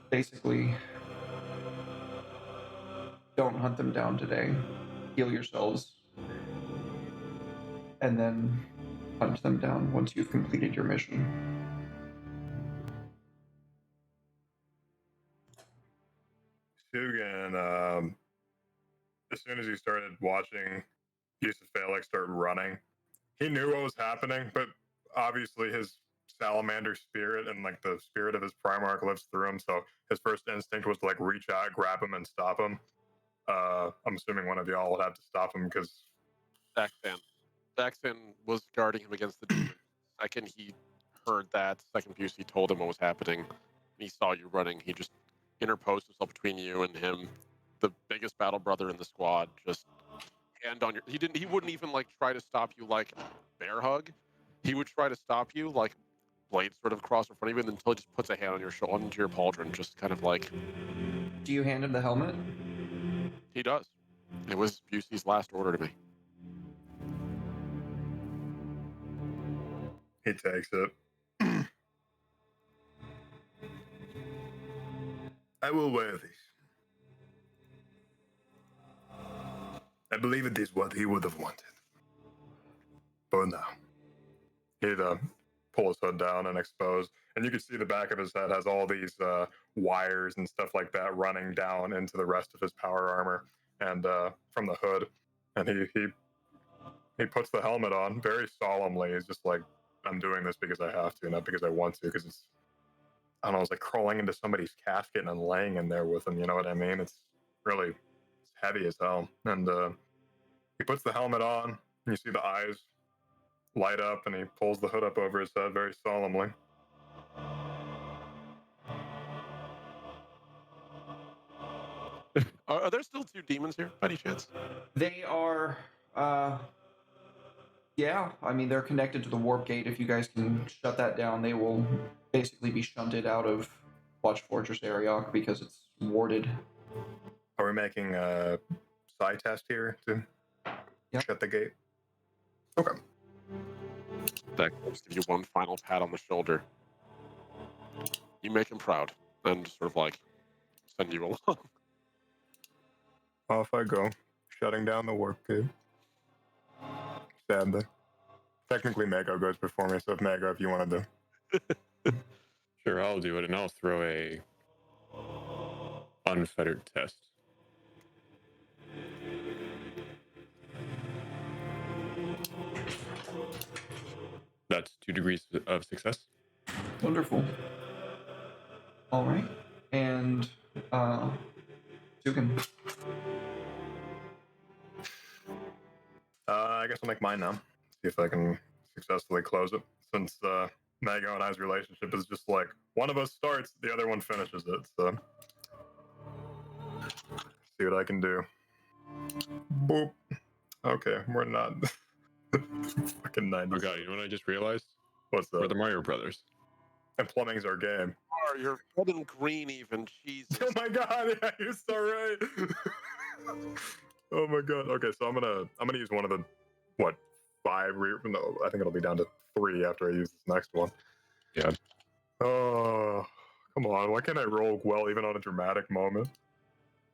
basically, don't hunt them down today. Heal yourselves. And then hunt them down once you've completed your mission. Sugan, as soon as he started watching Yusuf Felix start running, he knew what was happening, but obviously his salamander spirit and like the spirit of his Primarch lives through him, so his first instinct was to like reach out, grab him, and stop him. I'm assuming one of y'all would have to stop him because Bastion was guarding him against the demon. Second he heard that, second Busey told him what was happening, and he saw you running, he just interposed himself between you and him, the biggest battle brother in the squad, just hand on your... He wouldn't even like try to stop you like bear hug. He would try to stop you like blade sort of across in front of you until he just puts a hand on your shoulder, onto your pauldron, just kind of like... Do you hand him the helmet? He does. It was Busey's last order to me. he takes it. I will wear this. I believe it is what he would have wanted. For now. He'd pull his hood down and expose, and you can see the back of his head has all these wires and stuff like that running down into the rest of his power armor and from the hood. And he puts the helmet on very solemnly. He's just like, I'm doing this because I have to, not because I want to, because it's, I don't know, it's like crawling into somebody's casket and laying in there with them, you know what I mean? It's really, it's heavy as hell. And he puts the helmet on, and you see the eyes light up, and he pulls the hood up over his head very solemnly. Are there still two demons here, by any chance? They are, yeah, I mean, they're connected to the warp gate. If you guys can shut that down, they will basically be shunted out of Watch Fortress Ariok because it's warded. Are we making a psi test here to shut the gate? Okay. That gives you one final pat on the shoulder. You make him proud, and sort of like send you along. Off I go, shutting down the warp gate. Sadly. Technically, Mago goes before me, so if Mago, if you wanted to. Sure, I'll do it, and I'll throw a unfettered test. That's 2 degrees of success. Wonderful. All right. And, Sugan. I guess I'll make mine now. See if I can successfully close it. Since Mago and I's relationship is just like, one of us starts, the other one finishes it, so. See what I can do. Boop. Okay, we're not. Fucking 90. Oh god, you know what I just realized? What's that? We're the Mario Brothers. And plumbing's our game. You're red and green even, Jesus. Oh my god, yeah, you're so right. Oh my god. Okay, so I'm gonna use one of the 5 no, I think it'll be down to 3 after I use this next one. Yeah. Oh, come on. Why can't I roll well even on a dramatic moment?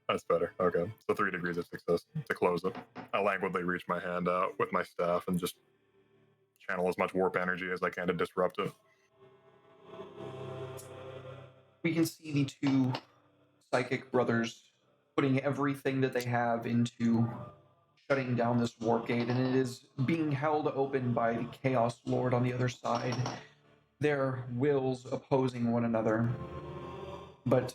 That's better. Okay. So 3 degrees of success to close it. I languidly reach my hand out with my staff and just channel as much warp energy as I can to disrupt it. We can see the 2 psychic brothers putting everything that they have into shutting down this warp gate, and it is being held open by the Chaos Lord on the other side. Their wills opposing one another, but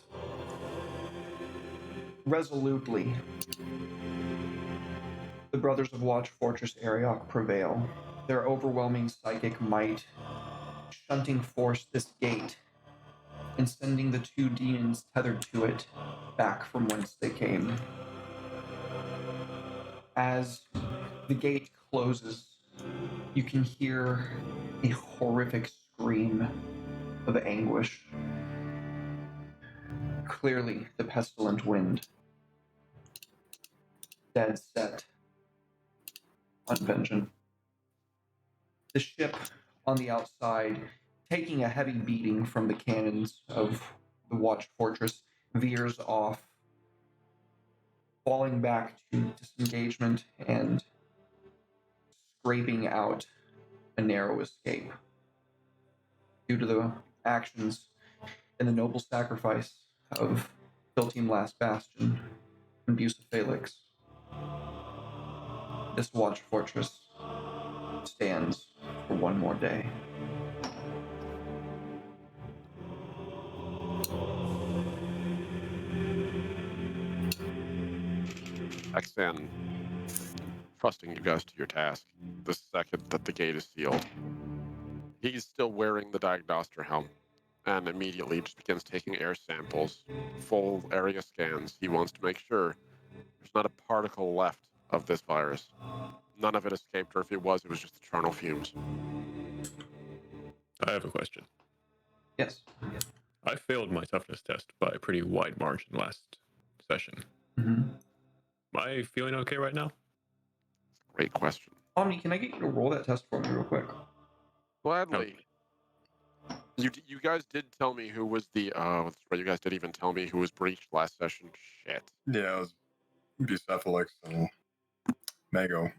resolutely, the brothers of Watch Fortress Ariok prevail. Their overwhelming psychic might shunting force this gate and sending the two demons tethered to it back from whence they came. As the gate closes, you can hear a horrific scream of anguish. Clearly, the pestilent wind, dead set on vengeance. The ship on the outside, taking a heavy beating from the cannons of the watch fortress, veers off, falling back to disengagement and scraping out a narrow escape. Due to the actions and the noble sacrifice of Team Last Bastion and Busa Felix, this watch fortress stands for one more day. Exan, trusting you guys to your task, the second that the gate is sealed, he's still wearing the diagnoster helm and immediately just begins taking air samples, full area scans. He wants to make sure there's not a particle left of this virus. None of it escaped, or if it was just the charnel fumes. I have a question. Yes. I failed my toughness test by a pretty wide margin last session. Mm-hmm. Am I feeling okay right now? Great question. Omni, can I get you to roll that test for me real quick? Gladly. You guys did tell me who was the that's right, you guys did even tell me who was breached last session. Shit. Yeah, it was Bucephalix and Mago.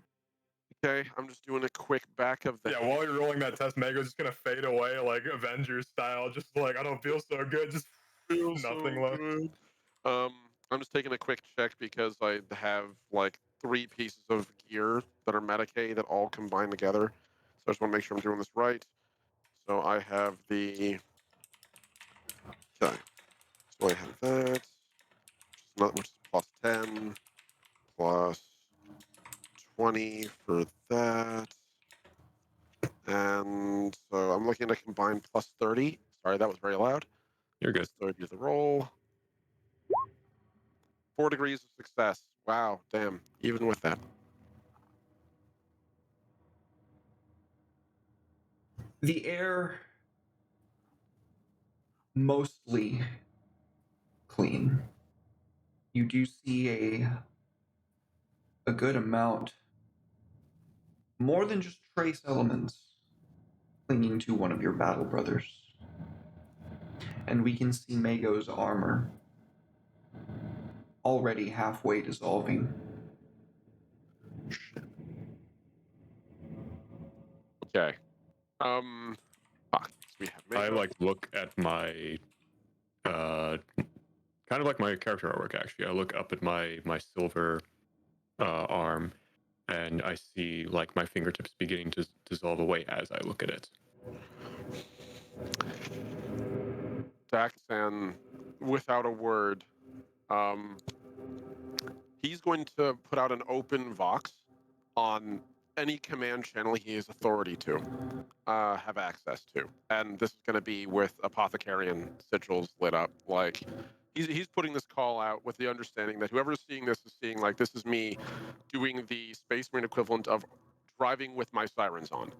Okay, I'm just doing a quick back of the Yeah, while you're rolling that test, Mago's just gonna fade away like Avengers style, just like I don't feel so good, just nothing left. Good. I'm just taking a quick check because I have like 3 pieces of gear that are Medicaid that all combine together. So I just want to make sure I'm doing this right. So I have the okay. So I have that, which is plus 10, plus 20 for that. And so I'm looking to combine plus 30. Sorry, that was very loud. You're good. So I do the roll. 4 degrees of success. Wow, damn. Even with that. The air mostly clean. You do see a good amount, more than just trace elements, clinging to one of your battle brothers. And we can see Mago's armor already halfway dissolving. Okay. Fuck. So we have I Mako. look at my kind of like my character artwork actually. I look up at my silver arm and I see like my fingertips beginning to dissolve away as I look at it. Daxan, without a word, he's going to put out an open vox on any command channel he has authority to have access to. And this is going to be with Apothecarian sigils lit up. Like, he's putting this call out with the understanding that whoever's seeing this is seeing, like, this is me doing the Space Marine equivalent of driving with my sirens on.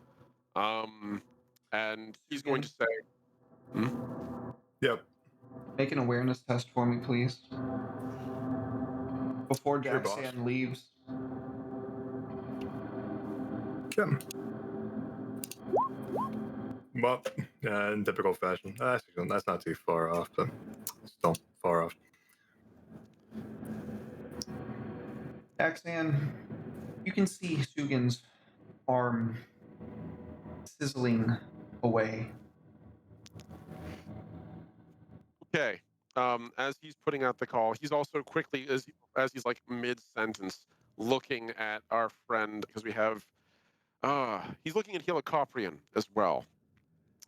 And he's going to say... Yep. Make an awareness test for me, please. Before Sure, boss. Daxan leaves. Kim. Well, in typical fashion. That's not too far off, but still far off. Daxan, you can see Sugan's arm sizzling away. Okay. As he's putting out the call, he's also quickly, as he's like mid-sentence, looking at our friend, because we have, he's looking at Helicoprian as well.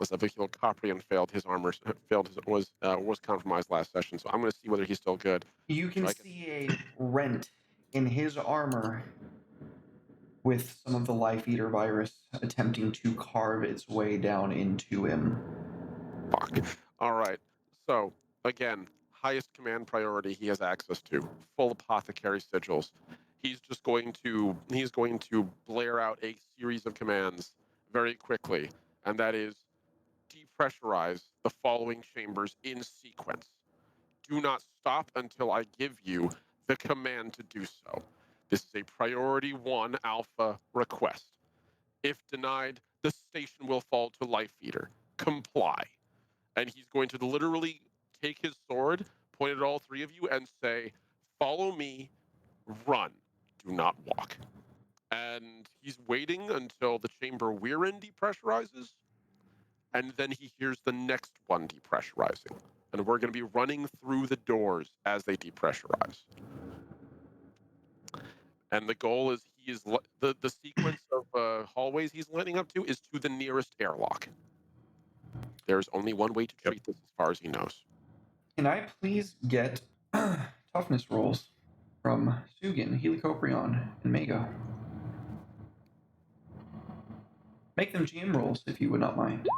As if Helicoprian failed his armor, was compromised last session, so I'm going to see whether he's still good. You can see a rent in his armor with some of the Life Eater virus attempting to carve its way down into him. Fuck. All right. So, again, highest command priority he has access to, full apothecary sigils. He's going to blare out a series of commands very quickly, and that is depressurize the following chambers in sequence. Do not stop until I give you the command to do so. This is a priority 1 alpha request. If denied, the station will fall to Life Eater. Comply. And he's going to literally take his sword, point it at all three of you, and say, "Follow me, run. Do not walk." And he's waiting until the chamber we're in depressurizes, and then he hears the next one depressurizing. And we're going to be running through the doors as they depressurize. And the goal is the sequence of hallways he's lighting up to is to the nearest airlock. There's only one way to treat this as far as he knows. Can I please get toughness rolls from Sugin, Helicoprion, and Mago? Make them GM rolls if you would not mind.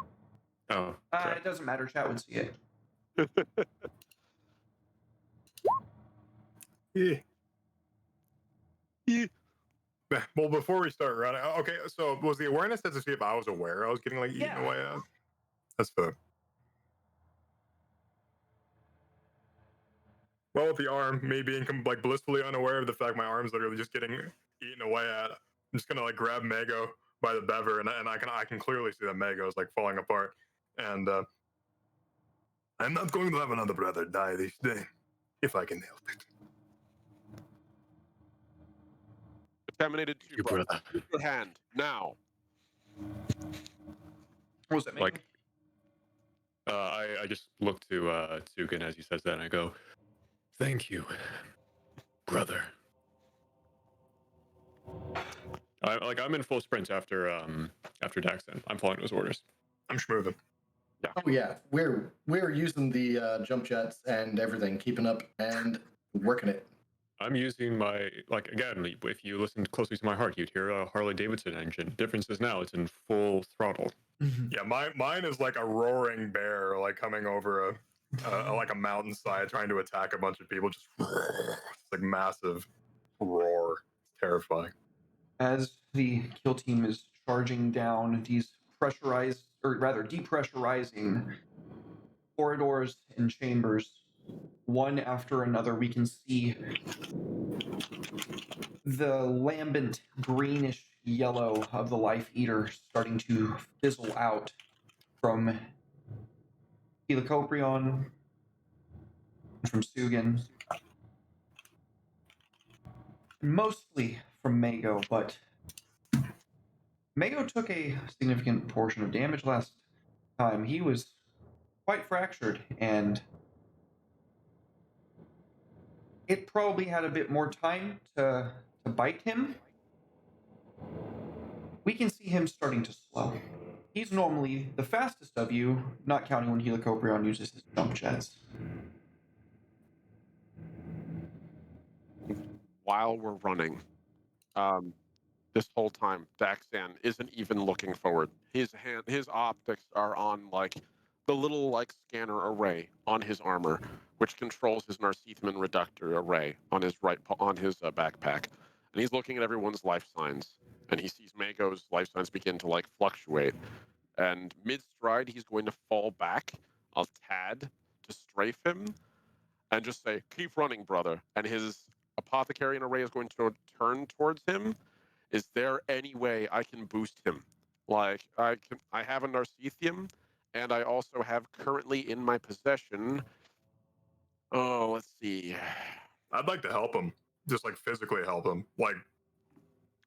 Oh, It doesn't matter. Chat would see it. Yeah. Yeah. Well, before we start running, okay, so was the awareness to see if I was aware I was getting like eaten away at? That's fair. Well, with the arm, me being like blissfully unaware of the fact my arm's literally just getting eaten away at, I'm just gonna like grab Mago by the bever, and I can clearly see that Mago is like falling apart, and I'm not going to have another brother die this day, if I can help it. Contaminated 2, brother. Use your hand now. What was that, Mago? Like, I just look to Tsukin as he says that, and I go, "Thank you, brother." I'm in full sprint after Daxton. I'm following his orders. I'm schmoving. Yeah. Oh yeah, we're using the jump jets and everything, keeping up and working it. I'm using my, like, again, if you listen closely to my heart, you'd hear a Harley Davidson engine. Difference is now it's in full throttle. Yeah, mine is like a roaring bear, like coming over like a mountainside, trying to attack a bunch of people. Just it's like massive roar. It's terrifying. As the kill team is charging down these pressurized, or rather depressurizing corridors and chambers, one after another, we can see the lambent greenish yellow of the Life Eater starting to fizzle out from Helicoprion, from Sugin, mostly from Mago, but Mago took a significant portion of damage last time. He was quite fractured, and it probably had a bit more time to bite him. We can see him starting to slow. He's normally the fastest of you, not counting when Helicoprion uses his jump jets. While we're running, this whole time, Daxan isn't even looking forward. His optics are on like the little like scanner array on his armor, which controls his Narcethman reductor array on his backpack, and he's looking at everyone's life signs, and he sees Mago's life signs begin to like fluctuate, and mid stride he's going to fall back a tad to strafe him, and just say, "Keep running, brother," and his apothecary array is going to turn towards him. Is there any way I can boost him? Like I have a Narcethium, and I also have currently in my possession. Oh, let's see. I'd like to help him, just like physically help him. Like,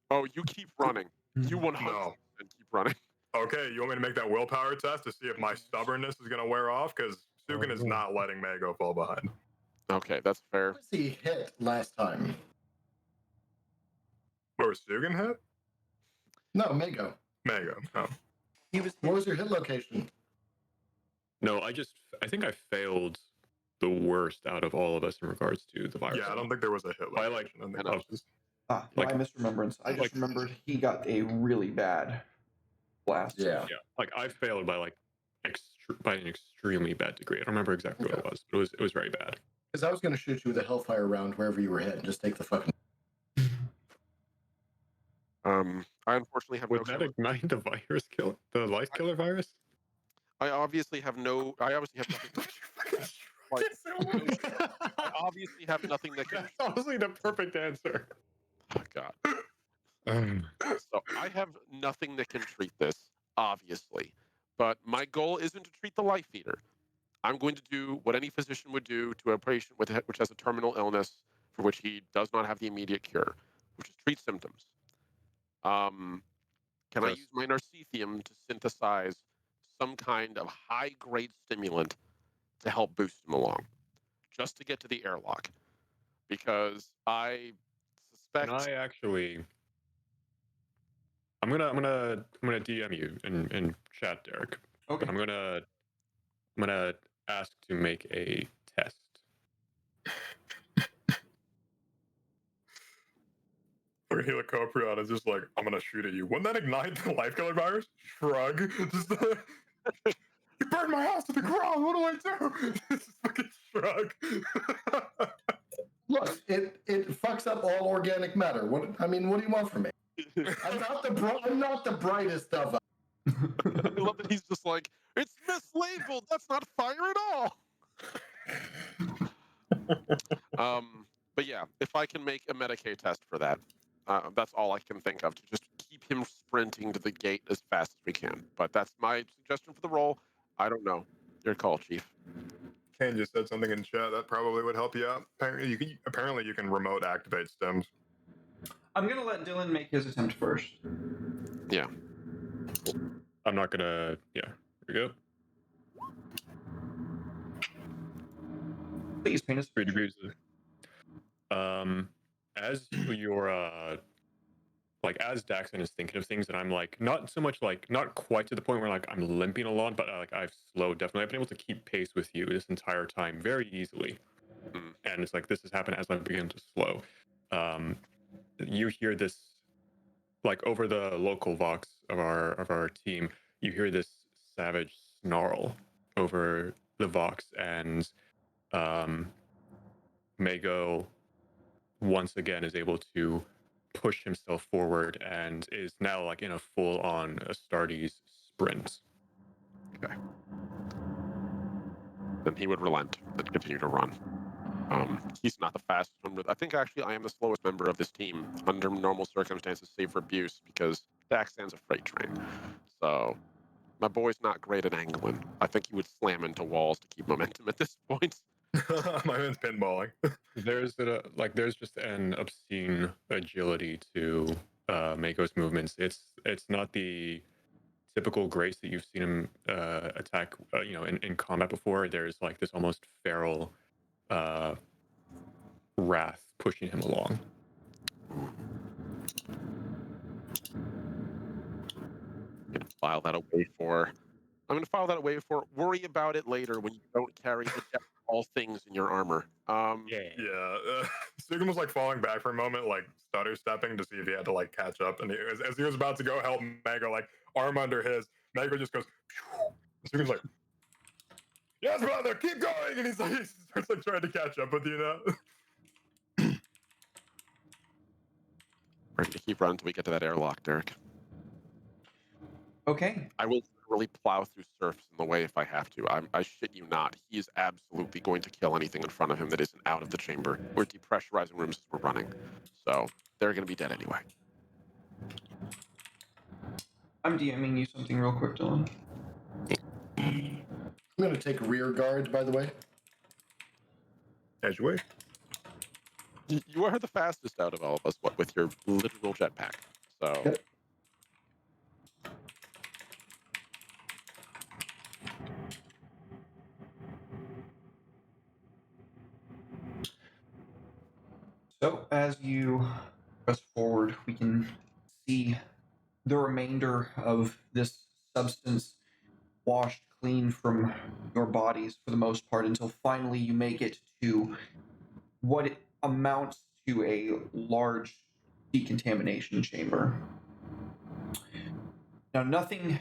oh, you keep running. You 100% no. keep running. Okay, you want me to make that willpower test to see if my stubbornness is gonna wear off? Because Sugin is not letting Mago fall behind. Okay, that's fair. Was he hit last time? Where was Sugin hit? No, Mago. Mago. Oh. What was your hit location? No, I think I failed the worst out of all of us in regards to the virus. Yeah, I don't think there was a hit. I like. My misremembrance. I just remembered he got a really bad blast. Yeah. Yeah, like I failed by like by an extremely bad degree. I don't remember exactly what it was, but it was very bad. Because I was going to shoot you with a Hellfire round wherever you were heading. Just take the fucking. I unfortunately have Would that ignite the virus kill the life killer virus? I obviously have nothing. Like, I obviously have nothing that can. That's honestly the perfect answer. Oh, God. So I have nothing that can treat this, obviously. But my goal isn't to treat the life eater. I'm going to do what any physician would do to a patient which has a terminal illness for which he does not have the immediate cure, which is treat symptoms. Can I use my narcethium to synthesize some kind of high-grade stimulant to help boost him along, just to get to the airlock? Because I suspect. And I actually, I'm gonna DM you in chat, Derek. Okay. I'm gonna ask to make a test. Helicoprion is just like, I'm gonna shoot at you. Wouldn't that ignite the life killer virus? Shrug. Just you burned my house to the ground. What do I do? Just fucking shrug. Look, it fucks up all organic matter. What do you want from me? I'm not the brightest of us. I love that he's just like, it's mislabeled. That's not fire at all. But yeah, if I can make a Medicaid test for that, that's all I can think of to just keep him sprinting to the gate as fast as we can. But that's my suggestion for the role. I don't know. Your call, Chief. Ken just said something in chat that probably would help you out. Apparently you can remote activate stems. I'm gonna let Dylan make his attempt first. Yeah. I'm not gonna. Yeah. Here we go. Please paint us 3 degrees. As you're like as Daxon is thinking of things, and I'm like not so much like not quite to the point where like I'm limping a lot, but like I've slowed definitely. I've been able to keep pace with you this entire time very easily, and it's like this has happened as I begin to slow. You hear this like over the local vox of our team. You hear this savage snarl over the vox, and Mago once again is able to push himself forward and is now like in a full-on Astartes sprint. Okay. Then he would relent and continue to run. He's not the fastest member. I think actually I am the slowest member of this team under normal circumstances, save for abuse, because Daxan's a freight train. So my boy's not great at angling. I think he would slam into walls to keep momentum at this point. My man's pinballing. There's just an obscene agility to Mako's movements. It's not the typical grace that you've seen him attack in combat before. There's like this almost feral wrath pushing him along. I'm gonna file that away for worry about it later when you don't carry the depth of all things in your armor. Yeah. Sigmund was like falling back for a moment, like stutter stepping to see if he had to like catch up. And as he was about to go help Mago, like arm under his, Mago just goes, Sigmund's like, yes, brother, keep going. And he starts like trying to catch up with you now. We're going to keep running until we get to that airlock, Derek. Okay. I will really plow through serfs in the way if I have to. I shit you not. He is absolutely going to kill anything in front of him that isn't out of the chamber. We're depressurizing rooms as we're running. So they're going to be dead anyway. I'm DMing you something real quick, Dylan. I'm going to take rear guard, by the way. As you wish. You are the fastest out of all of us, what with your literal jetpack. So. Yep. So as you press forward, we can see the remainder of this substance washed clean from your bodies for the most part until finally you make it to what it amounts to a large decontamination chamber. Now, nothing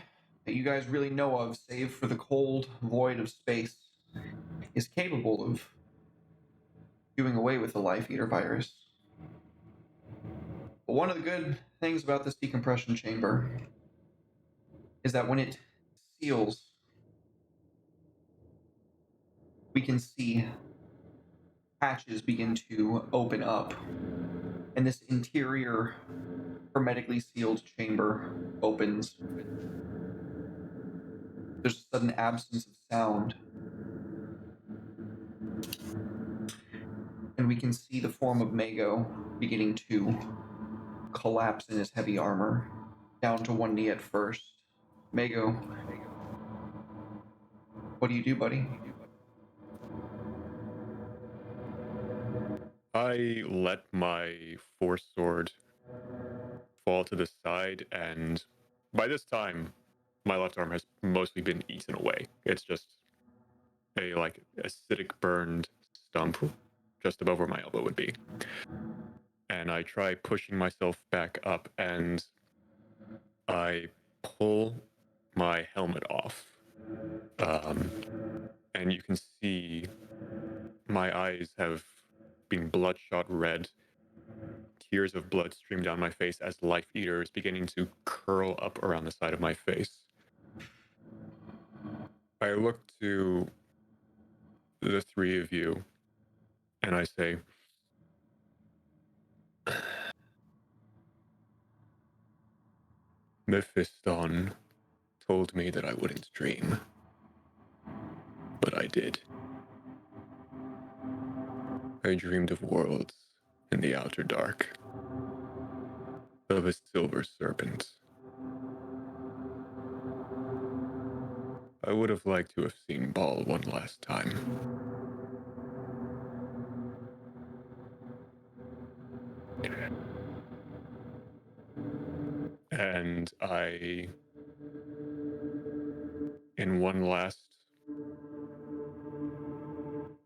that you guys really know of, save for the cold void of space, is capable of doing away with the Life Eater virus. But one of the good things about this decompression chamber is that when it seals, we can see hatches begin to open up, and this interior hermetically sealed chamber opens. There's a sudden absence of sound, and we can see the form of Mago beginning to collapse in his heavy armor, down to one knee at first. Mago, what do you do, buddy? I let my force sword fall to the side, and by this time, my left arm has mostly been eaten away. It's just a acidic burned stump just above where my elbow would be. And I try pushing myself back up, and I pull my helmet off. And you can see my eyes have been bloodshot red. Tears of blood stream down my face as Life Eater is beginning to curl up around the side of my face. I look to the three of you and I say, Mephiston told me that I wouldn't dream, but I did. I dreamed of worlds in the outer dark, of a silver serpent. I would have liked to have seen Ball one last time. And I, in one last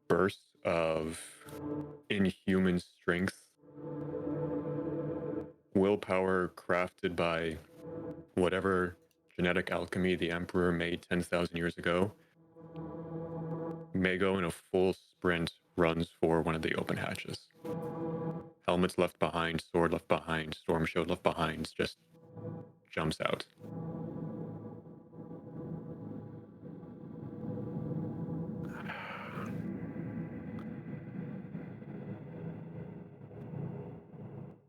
burst of inhuman strength, willpower crafted by whatever genetic alchemy the Emperor made 10,000 years ago, Mago in a full sprint runs for one of the open hatches. Helmets left behind, sword left behind, storm shield left behind, just jumps out.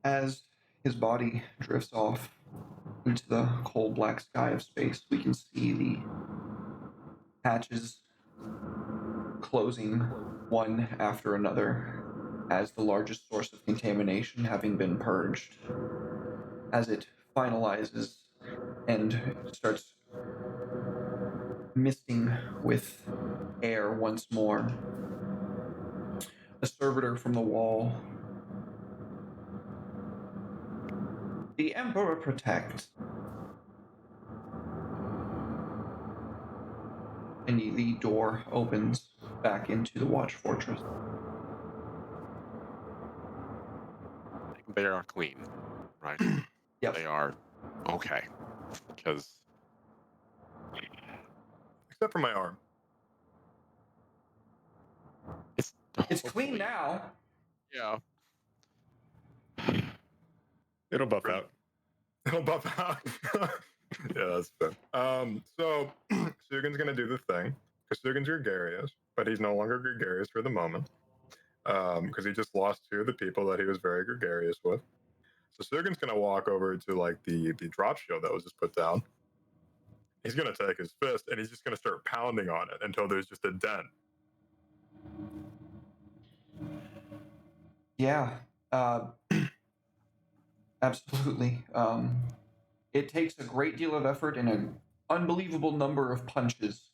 As his body drifts off into the cold black sky of space, we can see the hatches closing one after another as the largest source of contamination having been purged. As it finalizes and starts misting with air once more, a servitor from the wall. The Emperor protects. And the door opens back into the Watch Fortress. They are clean, right? Yep. They are okay. Because Except for my arm. it's clean now. Yeah. It'll buff out. It'll buff out. Yeah, that's fair. So Sugan's gonna do the thing because Sugan's gregarious, but he's no longer gregarious for the moment because he just lost two of the people that he was very gregarious with. So Sugan's gonna walk over to like the drop shield that was just put down. He's gonna take his fist and he's just gonna start pounding on it until there's just a dent. Yeah. Absolutely. It takes a great deal of effort and an unbelievable number of punches.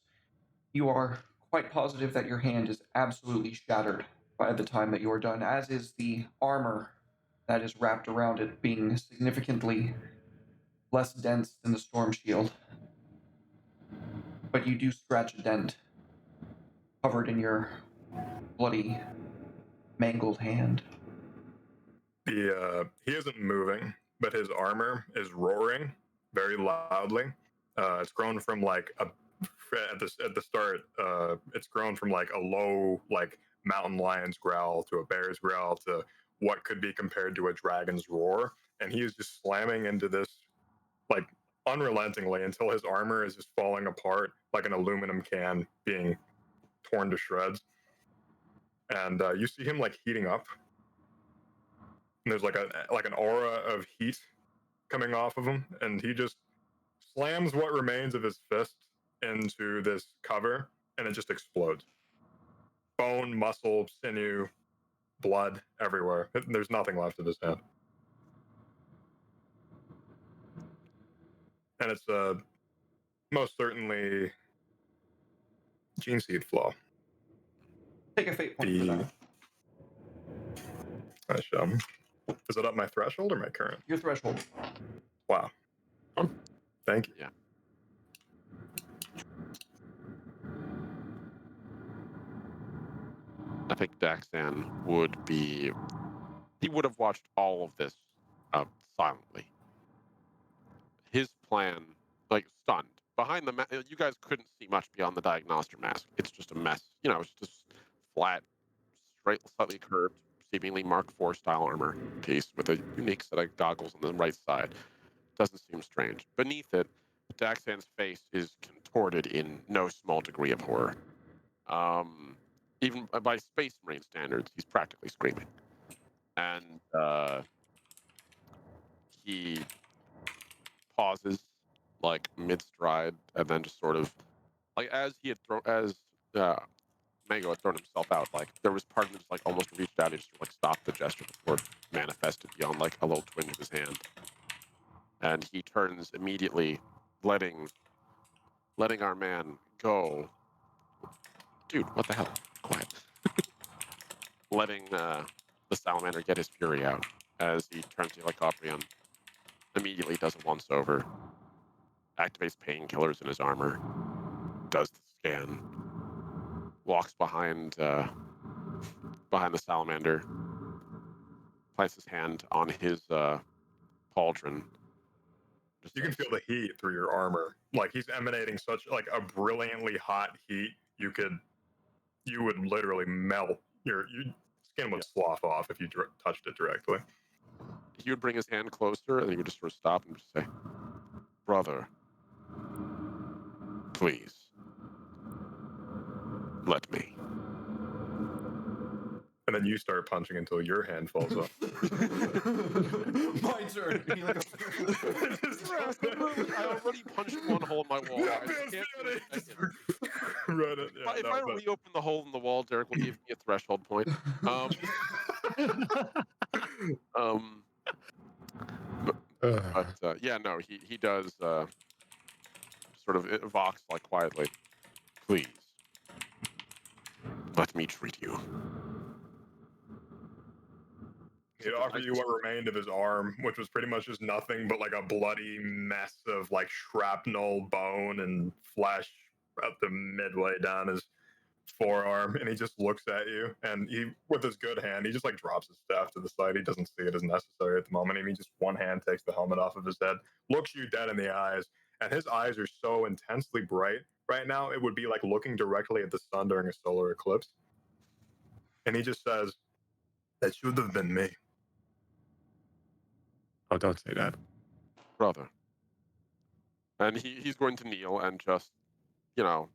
You are quite positive that your hand is absolutely shattered by the time that you are done, as is the armor that is wrapped around it, being significantly less dense than the storm shield. But you do scratch a dent, covered in your bloody, mangled hand. He isn't moving, but his armor is roaring very loudly It's grown from like at the start. It's grown from like a low like mountain lion's growl to a bear's growl to what could be compared to a dragon's roar, and he is just slamming into this like unrelentingly until his armor is just falling apart like an aluminum can being torn to shreds. And you see him like heating up. And there's like an aura of heat coming off of him, and he just slams what remains of his fist into this cover, and it just explodes. Bone, muscle, sinew, blood everywhere. There's nothing left of his hand. And it's most certainly gene seed flaw. Take a fate point for that. I shall. Is it up my threshold or my current? Your threshold. Wow. Thank you. Yeah. I think Daxan would be. He would have watched all of this silently. His plan, like, stunned. Behind the you guys couldn't see much beyond the diagnoster mask. It's just a mess. You know, it's just flat, straight, slightly curved, seemingly Mark IV style armor piece with a unique set of goggles on the right side. Doesn't seem strange. Beneath it, Daxan's face is contorted in no small degree of horror. Even by Space Marine standards, he's practically screaming. And he pauses, like mid-stride, and then just sort of, like as he had thrown, as Mango had thrown himself out, like there was part of him just like almost reached out and just like stopped the gesture before it manifested beyond like a little twinge of his hand. And he turns immediately, letting our man go. Dude, what the hell? Quiet. Letting the salamander get his fury out as he turns to Lycoprion. Immediately does a once over. Activates painkillers in his armor. Does the scan. Walks behind the salamander. Places his hand on his pauldron. You can feel the heat through your armor. Like he's emanating such like a brilliantly hot heat. You would literally melt. Your skin would slough off if you touched it directly. He would bring his hand closer, and he would just sort of stop and just say, "Brother, please, let me." And then you start punching until your hand falls off. My turn. I already punched one hole in my wall. If I reopen the hole in the wall, Derek will give me a threshold point. Yeah, no, he does sort of vox like quietly. Please, let me treat you. He'd offer you what remained of his arm, which was pretty much just nothing but like a bloody mess of like shrapnel, bone, and flesh about the midway down his forearm. And he just looks at you, and he, with his good hand, he just like drops his staff to the side. He doesn't see it as necessary at the moment. And he just one hand takes the helmet off of his head, looks you dead in the eyes, and his eyes are so intensely bright right now, it would be like looking directly at the sun during a solar eclipse. And he just says, "That should have been me." Oh, don't say that. Brother. And he's going to kneel and just, you know,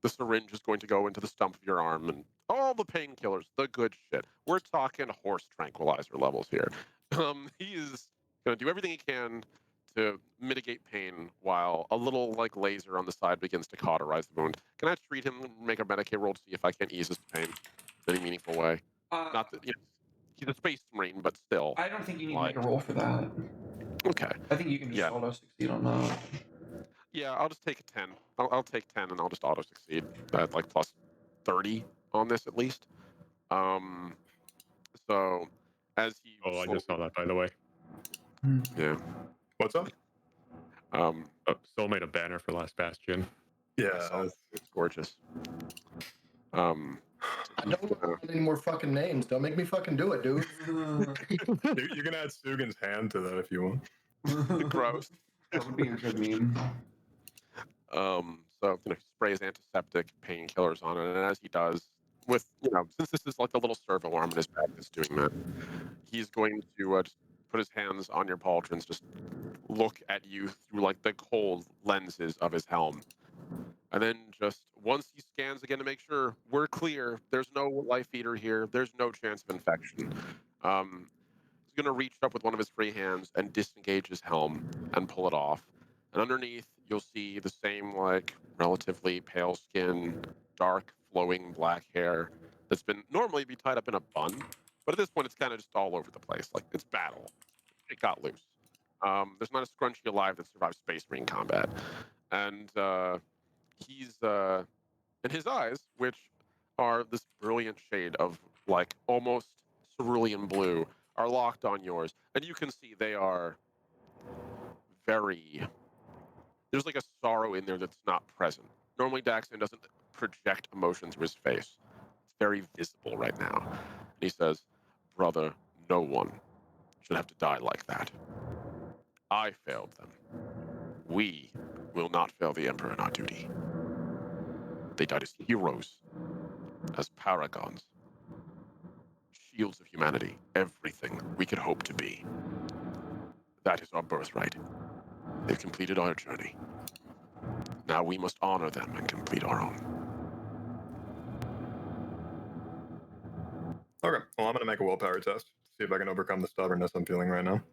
the syringe is going to go into the stump of your arm and all the painkillers, the good shit. We're talking horse tranquilizer levels here. He is going to do everything he can to mitigate pain while a little like laser on the side begins to cauterize the wound. Can I treat him and make a Medicaid roll to see if I can ease his pain in any meaningful way? Not that, you know, he's a space marine, but still. I don't think you need to make a roll for that. Okay. I think you can just auto succeed on that. Yeah, I'll just take a 10. I'll take 10 and I'll just auto succeed at like plus 30 on this at least. So as he. Oh, I just saw that, by the way. Yeah. What's up? Still made a banner for Last Bastion. Yeah, it's gorgeous. I don't want any more fucking names. Don't make me fucking do it, dude. You can add Sugan's hand to that if you want. Gross. That would be a good meme. So he sprays antiseptic painkillers on it, and as he does, with since this is like a little servo arm in his back that's doing that, he's going to just put his hands on your pauldrons, just look at you through like the cold lenses of his helm. And then just once he scans again to make sure we're clear, there's no life eater here, there's no chance of infection. He's going to reach up with one of his free hands and disengage his helm and pull it off. And underneath, you'll see the same like relatively pale skin, dark flowing black hair that's been normally be tied up in a bun, but at this point it's kind of just all over the place. Like it's battle. It got loose. There's not a scrunchy alive that survives Space Marine combat. And he's and his eyes, which are this brilliant shade of like almost cerulean blue, are locked on yours, and you can see they are very. There's like a sorrow in there that's not present. Normally, Daxon doesn't project emotion through his face. It's very visible right now. And he says, "Brother, no one should have to die like that. I failed them. We will not fail the Emperor in our duty. They died as heroes, as paragons, shields of humanity, everything we could hope to be. That is our birthright. They've completed our journey. Now we must honor them and complete our own." Okay, well, I'm gonna make a willpower test. See if I can overcome the stubbornness I'm feeling right now.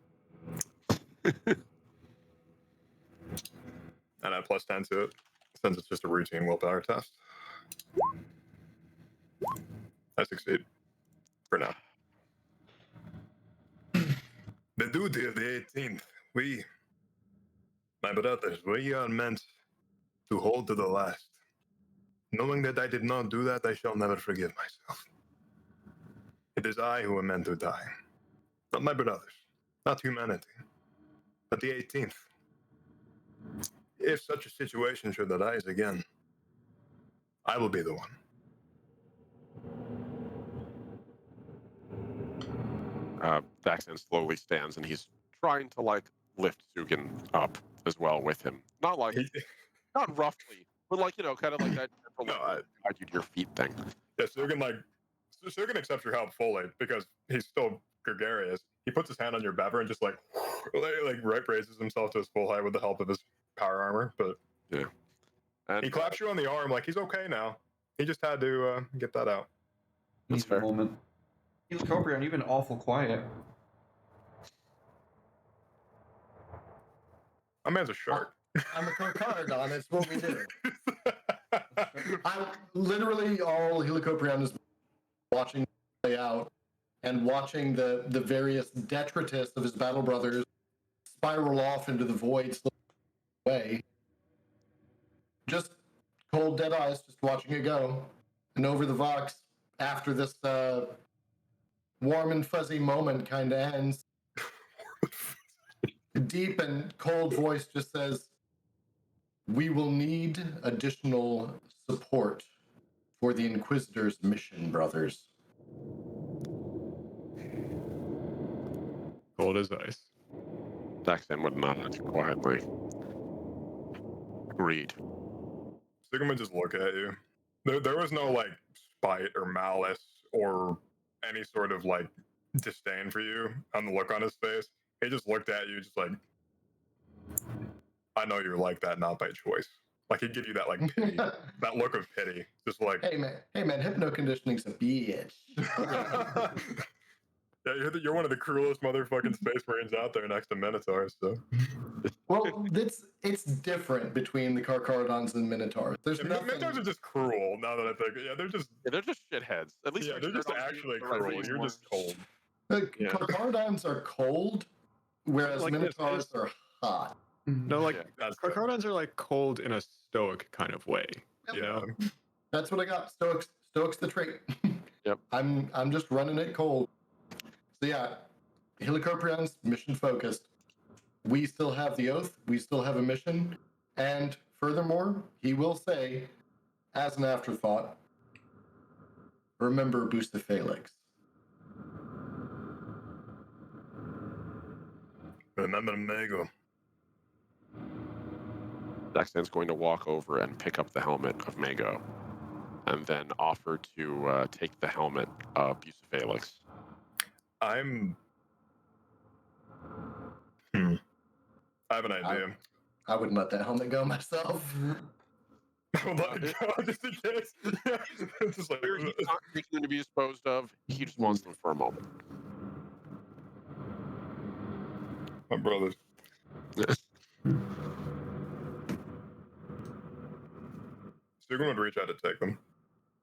And I plus 10 to it, since it's just a routine willpower test. I succeed. For now. The duty of the 18th. We, my brothers, we are meant to hold to the last. Knowing that I did not do that, I shall never forgive myself. It is I who am meant to die. Not my brothers. Not humanity. But the 18th. If such a situation should arise again, I will be the one. Daxon slowly stands, and he's trying to like lift Sugan up as well with him. Not like, not roughly, but like kind of like that gentle, like, guide you to your feet thing. Yeah, Sugan accepts your help fully because he's still gregarious. He puts his hand on your bever and just like right raises himself to his full height with the help of his power armor. But yeah, and he claps you on the arm like he's okay now. He just had to get that out. That's fair. Moment. Helicoprion, you've been awful quiet. My man's a shark. I'm a Carcharodon. It's what we do. I'm literally all Helicoprion is watching play out and watching the various detritus of his battle brothers spiral off into the void away. Just cold, dead eyes, just watching it go. And over the Vox, after this warm and fuzzy moment kind of ends, a deep and cold voice just says, "We will need additional support for the Inquisitor's mission, brothers." Cold as ice. Daxon would nod quietly. Agreed. Sugan would just look at you. There was no like spite or malice or any sort of like disdain for you on the look on his face. He just looked at you, just like, I know you're like that, not by choice. Like he'd give you that like pity, that look of pity, just like, Hey man, hypno conditioning's a bitch. Yeah, you're one of the cruelest motherfucking space marines out there next to Minotaurs. So, Well, it's different between the Carcharodons and Minotaurs. There's nothing. Minotaurs are just cruel. Now that I think, they're just shitheads. At least they're just actually cruel. You're just cold. Yeah. Carcharodons are cold, whereas Like, Minotaurs are hot. No, like That's Carcharodons are like cold in a stoic kind of way. You know? That's what I got. Stoic's the trait. Yep. I'm just running it cold. So yeah, Helicoprion's mission focused. We still have the oath. We still have a mission. And furthermore, he will say, as an afterthought, remember Bucephalix. Remember Mago. Daxan's going to walk over and pick up the helmet of Mago, and then offer to take the helmet of Bucephalix. I have an idea. I wouldn't let that helmet go myself. I would let it go just in case. It's just like, He's not taking them to be disposed of. He just wants them for a moment. my brothers. Sugan would reach out to take them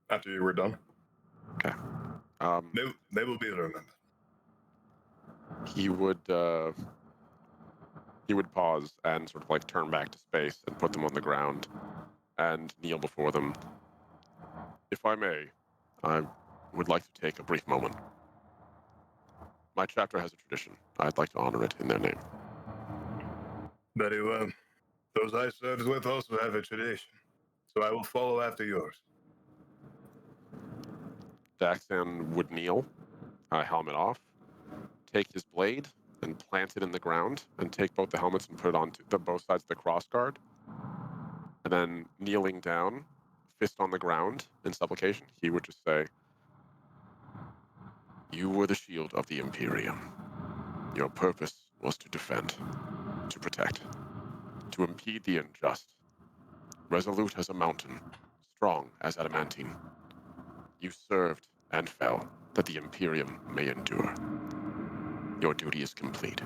after you were done. Okay. They will be remembered. He would pause and sort of like turn back to space and put them on the ground and kneel before them. If I may, I would like to take a brief moment. My chapter has a tradition. I'd like to honor it in their name. Very well. Those I served with also have a tradition, so I will follow after yours. Daxan would kneel, helmet off, take his blade and plant it in the ground, and take both the helmets and put it on both sides of the crossguard. And then kneeling down, fist on the ground in supplication, he would just say, "You were the shield of the Imperium. Your purpose was to defend, to protect, to impede the unjust. Resolute as a mountain, strong as adamantine. You served and fell that the Imperium may endure. Your duty is complete.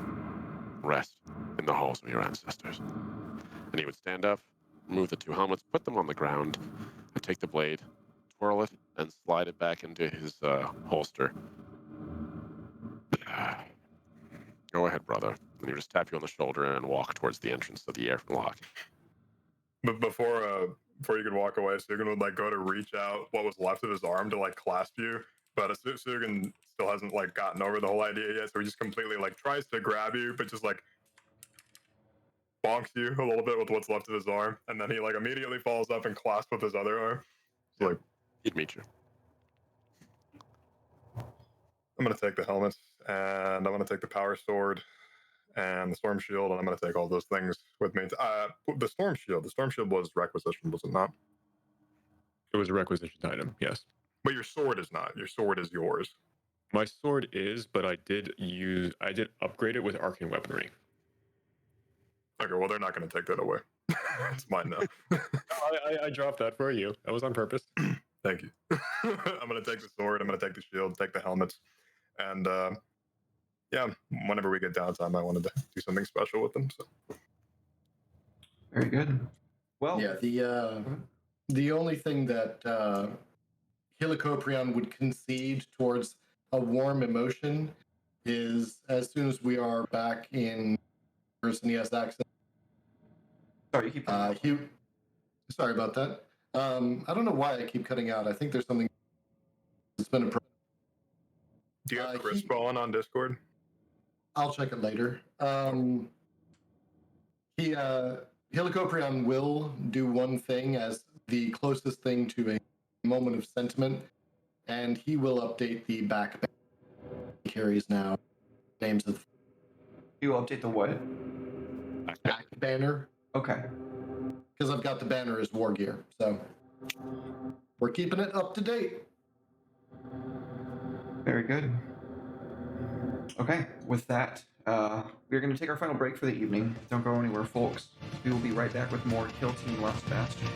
Rest in the halls of your ancestors." And he would stand up, move the two helmets, put them on the ground, and take the blade, twirl it, and slide it back into his holster. Go ahead, brother. And he would just tap you on the shoulder and walk towards the entrance of the airlock. But before you could walk away, Sugan would like go to reach out what was left of his arm to like clasp you, but Sugan still hasn't like gotten over the whole idea yet, so he just completely like tries to grab you, but just like bonks you a little bit with what's left of his arm, and then he like immediately falls up and clasps with his other arm. It's like, He'd meet you. I'm gonna take the helmets, and I'm gonna take the power sword and the storm shield, and I'm gonna take all those things with me. The storm shield was requisitioned, was it not? It was a requisition item, yes. But your sword is not. Your sword is yours. My sword is, but I did upgrade it with arcane weaponry. Okay, well, they're not going to take that away. It's mine now. I dropped that for you. That was on purpose. Thank you. I'm going to take the sword. I'm going to take the shield, take the helmets. And yeah, whenever we get downtime, I wanted to do something special with them. So. Very good. Well, Yeah, the only thing that Helicoprion would concede towards a warm emotion is as soon as we are back in person, yes, accent. sorry, you keep Sorry about that. I don't know why I keep cutting out. I think there's something. It's been a problem. Do you have Chris on Discord? I'll check it later. Helicoprion will do one thing as the closest thing to a moment of sentiment, and he will update the back he carries now. Names of you update the what? back banner, Okay. because I've got the banner as war gear, so we're keeping it up to date. Very good. Okay, with that, we're going to take our final break for the evening. Don't go anywhere, folks. We will be right back with more Kill Team Last Bastion.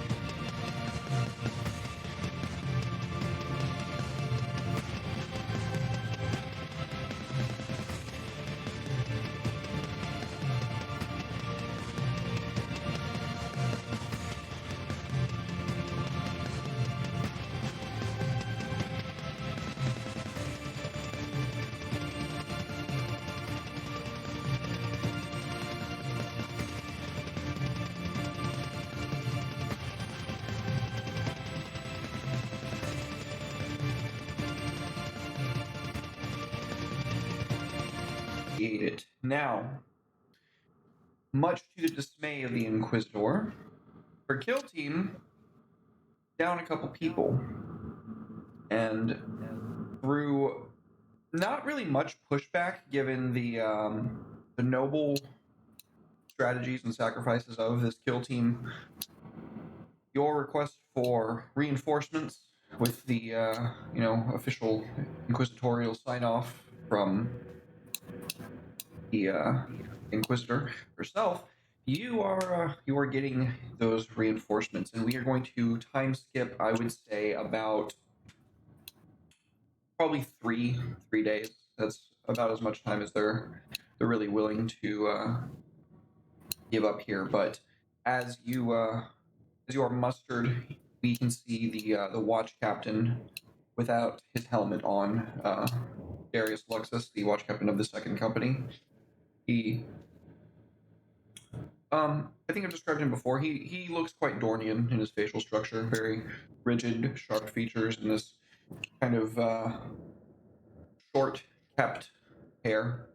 It. Now, much to the dismay of the Inquisitor, our kill team down a couple people, and through not really much pushback, given the noble strategies and sacrifices of this kill team. Your request for reinforcements with the official inquisitorial sign-off from the Inquisitor herself, you are getting those reinforcements, and we are going to time skip. I would say about probably three days. That's about as much time as they're really willing to give up here. But as you are mustered, we can see the watch captain without his helmet on, Darius Luxus, the watch captain of the second company. He, I think I've described him before. He looks quite Dornian in his facial structure, very rigid, sharp features, and this kind of short kept hair,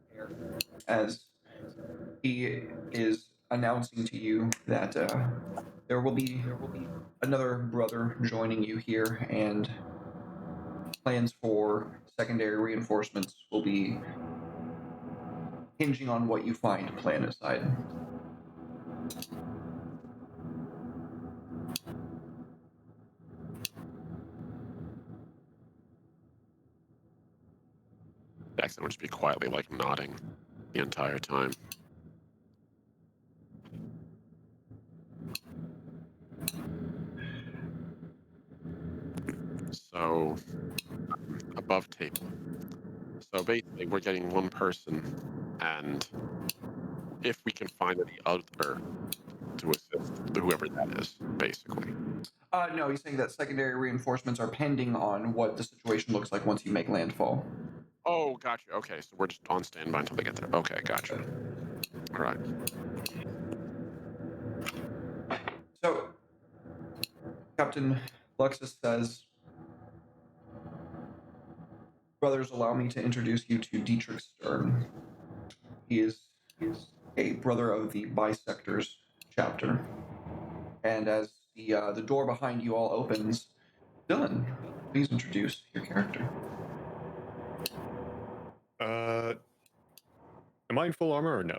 as he is announcing to you that there will be another brother joining you here, and plans for secondary reinforcements will be hinging on what you find plan aside. Jackson would just be quietly like nodding the entire time. So, above table. So basically, we're getting one person, and if we can find any other to assist whoever that is, basically. No, he's saying that secondary reinforcements are pending on what the situation looks like once you make landfall. Oh, gotcha. Okay, so we're just on standby until they get there. Okay, gotcha. All right. So, Captain Luxus says, brothers, allow me to introduce you to Dietrich Stern. He is a brother of the Bisectors chapter. And as the door behind you all opens, Dylan, please introduce your character. Am I in full armor or no?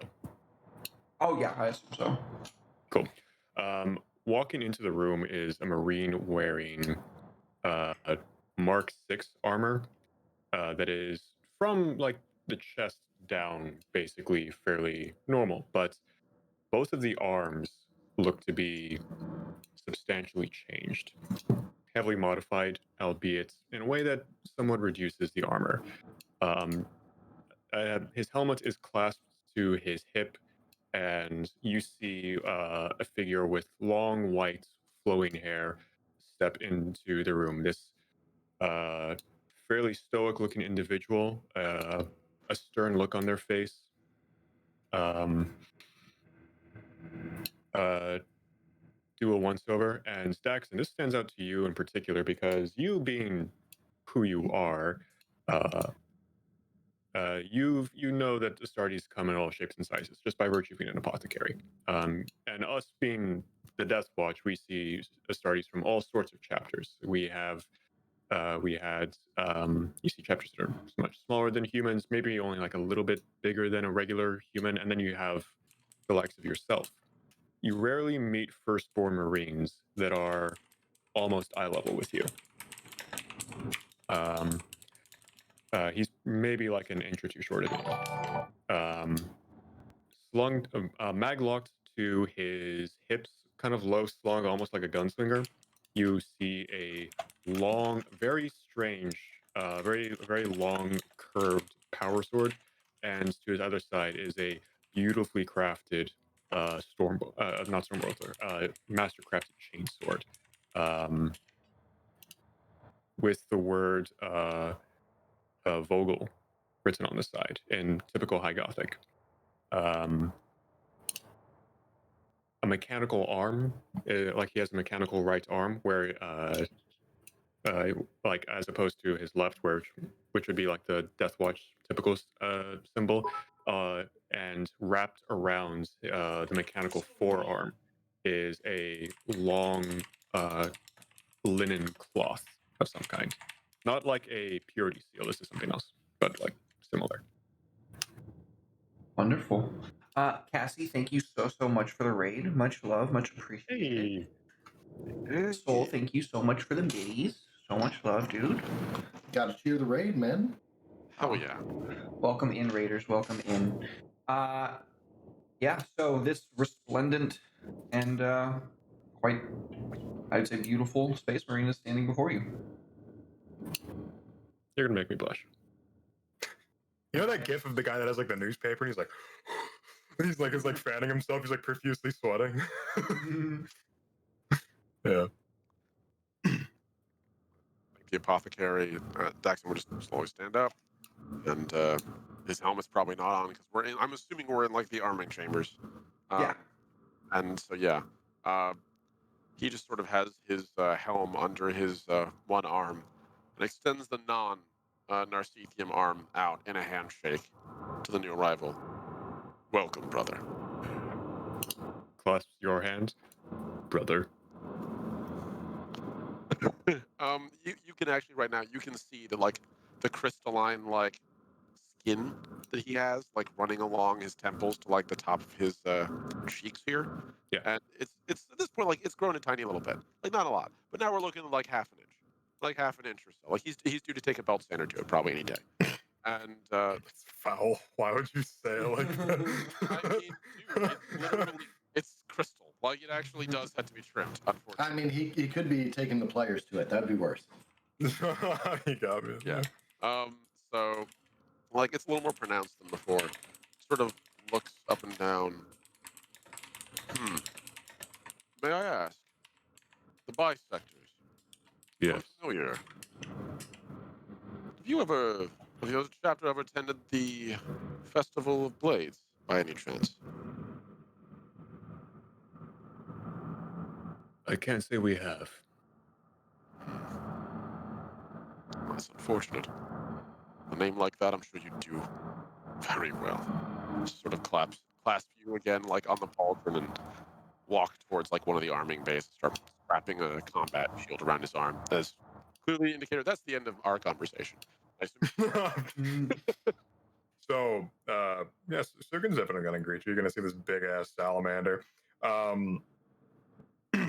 Oh yeah, I assume so. Cool. Walking into the room is a Marine wearing a Mark 6 armor that is from like the chest down, basically fairly normal, but both of the arms look to be substantially changed, heavily modified, albeit in a way that somewhat reduces the armor. His helmet is clasped to his hip, and you see a figure with long, white, flowing hair step into the room. This fairly stoic-looking individual, a stern look on their face. Do a once-over, and Daxon, this stands out to you in particular because you being who you are, you know that Astartes come in all shapes and sizes just by virtue of being an apothecary. And us being the Death Watch, we see Astartes from all sorts of chapters. We had you see chapters that are much smaller than humans, maybe only like a little bit bigger than a regular human, and then you have the likes of yourself. You rarely meet firstborn Marines that are almost eye level with you. He's maybe like an inch or two shorter than you. Slung, maglocked to his hips, kind of low slung, almost like a gunslinger. You see a long, very strange, very long, curved power sword, and to his other side is a beautifully crafted not Stormbolter, master crafted chainsword, with the word Vogel written on the side in typical High Gothic. A mechanical arm, like he has a mechanical right arm, where like as opposed to his left, which would be like the Death Watch typical symbol, and wrapped around the mechanical forearm is a long linen cloth of some kind. Not like a purity seal. This is something else, but like similar. Wonderful. Cassie, thank you so much for the raid. Much love, much appreciated. Soul, thank you so much for the biddies. So much love, dude. Gotta cheer the raid, man. Hell yeah. Welcome in, Raiders. Welcome in. Yeah, so this resplendent and quite, I'd say, beautiful Space Marine is standing before you. You're gonna make me blush. You know that gif of the guy that has like the newspaper and he's like he's like fanning himself, he's like profusely sweating. Yeah. The apothecary, Daxon will just slowly stand up, and his helmet's probably not on because we're in. I'm assuming we're in like the arming chambers. Yeah. And so yeah, he just sort of has his helm under his one arm, and extends the non-Narcithium arm out in a handshake to the new arrival. Welcome, brother. Clasp your hand, brother. You can actually right now you can see the crystalline skin that he has running along his temples to the top of his cheeks here. Yeah. And it's at this point it's grown a tiny little bit, not a lot, but now we're looking at half an inch or so. He's due to take a belt sander to it probably any day. And It's foul. Why would you say it like that? I mean, dude, it's crystal. It actually does have to be trimmed, unfortunately. I mean, he could be taking the players to it. That'd be worse. You got me. Yeah. So it's a little more pronounced than before. Sort of looks up and down. May I ask? The bisectors. Yes. Familiar. Have your chapter ever attended the Festival of Blades by any chance? I can't say we have. That's unfortunate. A name like that, I'm sure you do very well. Sort of clasp you again, on the pauldron, and walk towards one of the arming bays and start wrapping a combat shield around his arm. As clearly indicated, that's the end of our conversation. So, yes, Sugan's definitely going to greet you. You're going to see this big ass salamander.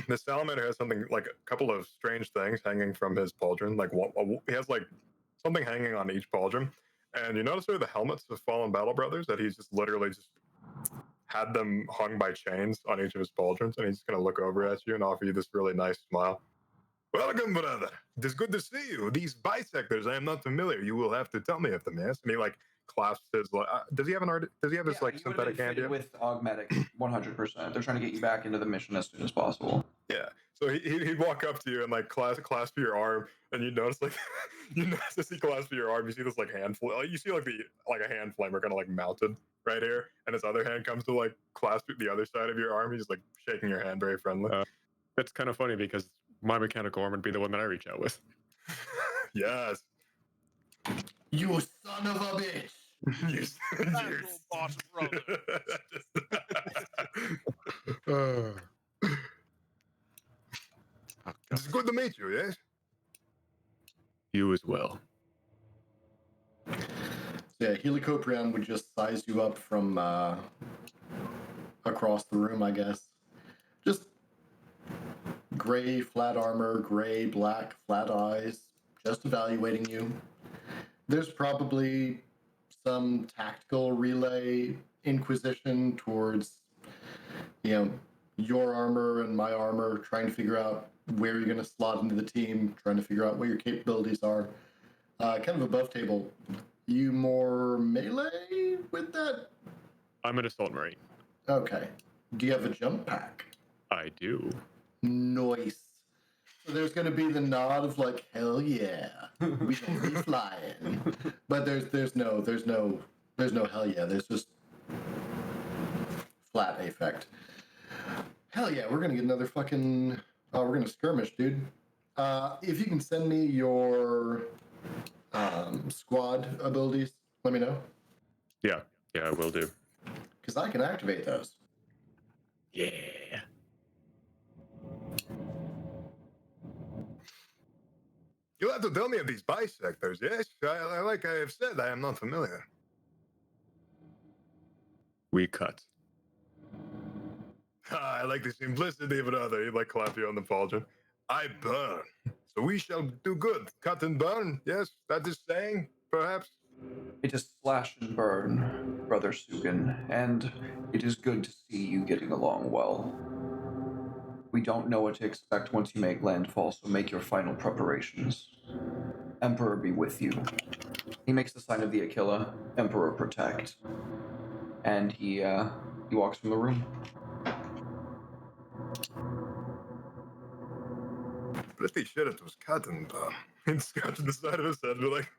The salamander has something a couple of strange things hanging from his pauldron. He has something hanging on each pauldron. And you notice the helmets of fallen battle brothers that he's just literally just had them hung by chains on each of his pauldrons. And he's just going to look over at you and offer you this really nice smile. Welcome, brother. It is good to see you. These bisectors, I am not familiar. You will have to tell me of them, yes? And he clasps his. Does he have his synthetic hand yet? With Augmetic, 100%. They're trying to get you back into the mission as soon as possible. Yeah. So he'd walk up to you and clasp your arm, and you notice you notice as he clasps your arm, you see this hand you see a hand flamer kind of mounted right here, and his other hand comes to clasp the other side of your arm. He's just shaking your hand very friendly. It's kind of funny because my mechanical arm would be the one that I reach out with. Yes. You son of a bitch! Yes. Boss brother. It's good to meet you, yes? You as well. Yeah, Helicoprion would just size you up from across the room, I guess. Just gray, flat armor, gray, black, flat eyes, just evaluating you. There's probably some tactical relay inquisition towards, your armor and my armor, trying to figure out where you're going to slot into the team, trying to figure out what your capabilities are. Kind of above table. You more melee with that? I'm an assault marine. Okay. Do you have a jump pack? I do. Nice. So there's going to be the nod of hell yeah, we can be flying. But there's no hell yeah. There's just flat affect. Hell yeah, we're gonna get another fucking. Oh, we're gonna skirmish, dude. If you can send me your squad abilities, let me know. Yeah, I will do. Because I can activate those. Yeah. You'll have to tell me of these bisectors, yes? Like I have said, I am not familiar. We cut. I like the simplicity of another. You like clap you on the pauldron. I burn. So we shall do good. Cut and burn. Yes, that is saying, perhaps. It is slash and burn, Brother Sugan, and it is good to see you getting along well. We don't know what to expect once you make landfall, so make your final preparations. Emperor be with you. He makes the sign of the Aquila, Emperor protect. And he walks from the room. Pretty sure it was cut and burn. And scratching the side of his head, be like,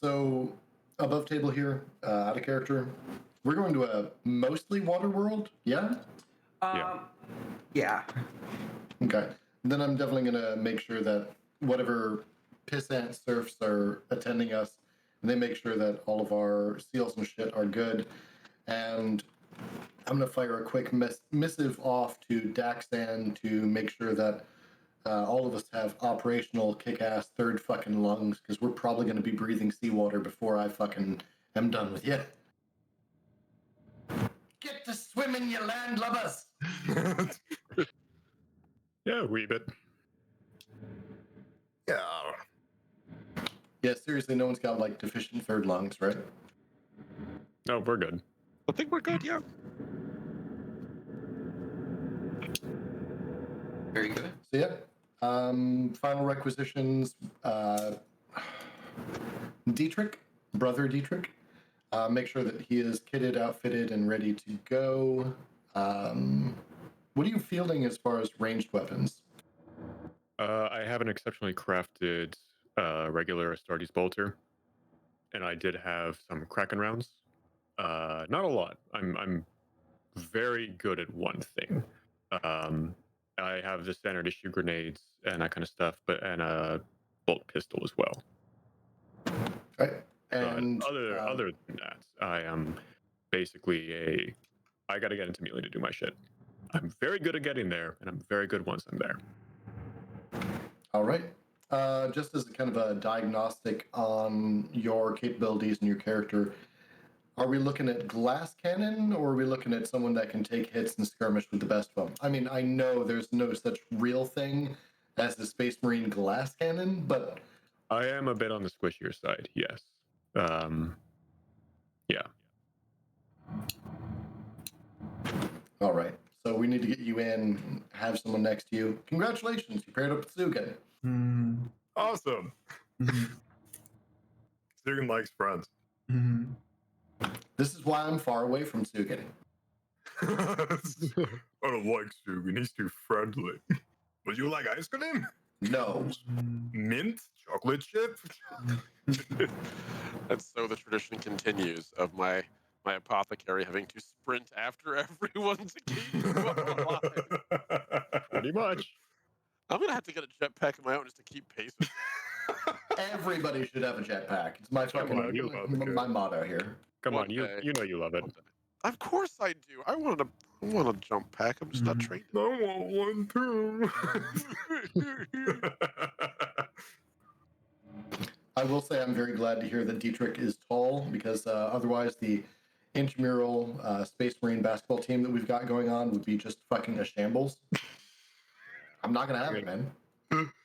So, above table here, out of character, we're going to a mostly water world, yeah? Yeah. Okay. Then I'm definitely going to make sure that whatever pissant serfs are attending us, they make sure that all of our seals and shit are good. And I'm going to fire a quick missive off to Daxan to make sure that all of us have operational kick-ass third fucking lungs, because we're probably going to be breathing seawater before I fucking am done with you. Get to swimming, you landlubbers! Yeah, a wee bit. yeah. Yeah, seriously, no one's got, like, deficient third lungs, right? No, we're good. I think we're good, yeah. Very good. So, yeah. Final requisitions. Dietrich, brother Dietrich. Make sure that he is kitted, outfitted, and ready to go. What are you fielding as far as ranged weapons? I have an exceptionally crafted regular Astartes bolter, and I did have some Kraken rounds. Not a lot. I'm very good at one thing. I have the standard issue grenades and that kind of stuff, and a bolt pistol as well. Right. And other than that, I am basically I got to get into melee to do my shit. I'm very good at getting there, and I'm very good once I'm there. all right. Just as a kind of a diagnostic on your capabilities and your character, are we looking at glass cannon, or are we looking at someone that can take hits and skirmish with the best of them? I mean, I know there's no such real thing as the Space Marine glass cannon, but I am a bit on the squishier side, yes. Yeah. all right. So we need to get you in, have someone next to you. Congratulations, you paired up with Sugan. Mm-hmm. Awesome. Sugan likes friends. Mm-hmm. This is why I'm far away from Sugan. I don't like Sugan. He's too friendly. Would you like ice cream? No. Mint? Chocolate chip? And so the tradition continues of my apothecary having to sprint after everyone to keep them alive. Pretty much. I'm gonna have to get a jetpack of my own just to keep pace with. Everybody should have a jetpack. It's my fucking on, you love it. my motto here. Come One on, you day. know you love it. Of course I do. I want a jump pack. I'm just not trained. I want one too. I will say I'm very glad to hear that Dietrich is tall, because otherwise the intramural Space Marine basketball team that we've got going on would be just fucking a shambles. I'm not gonna have it, man.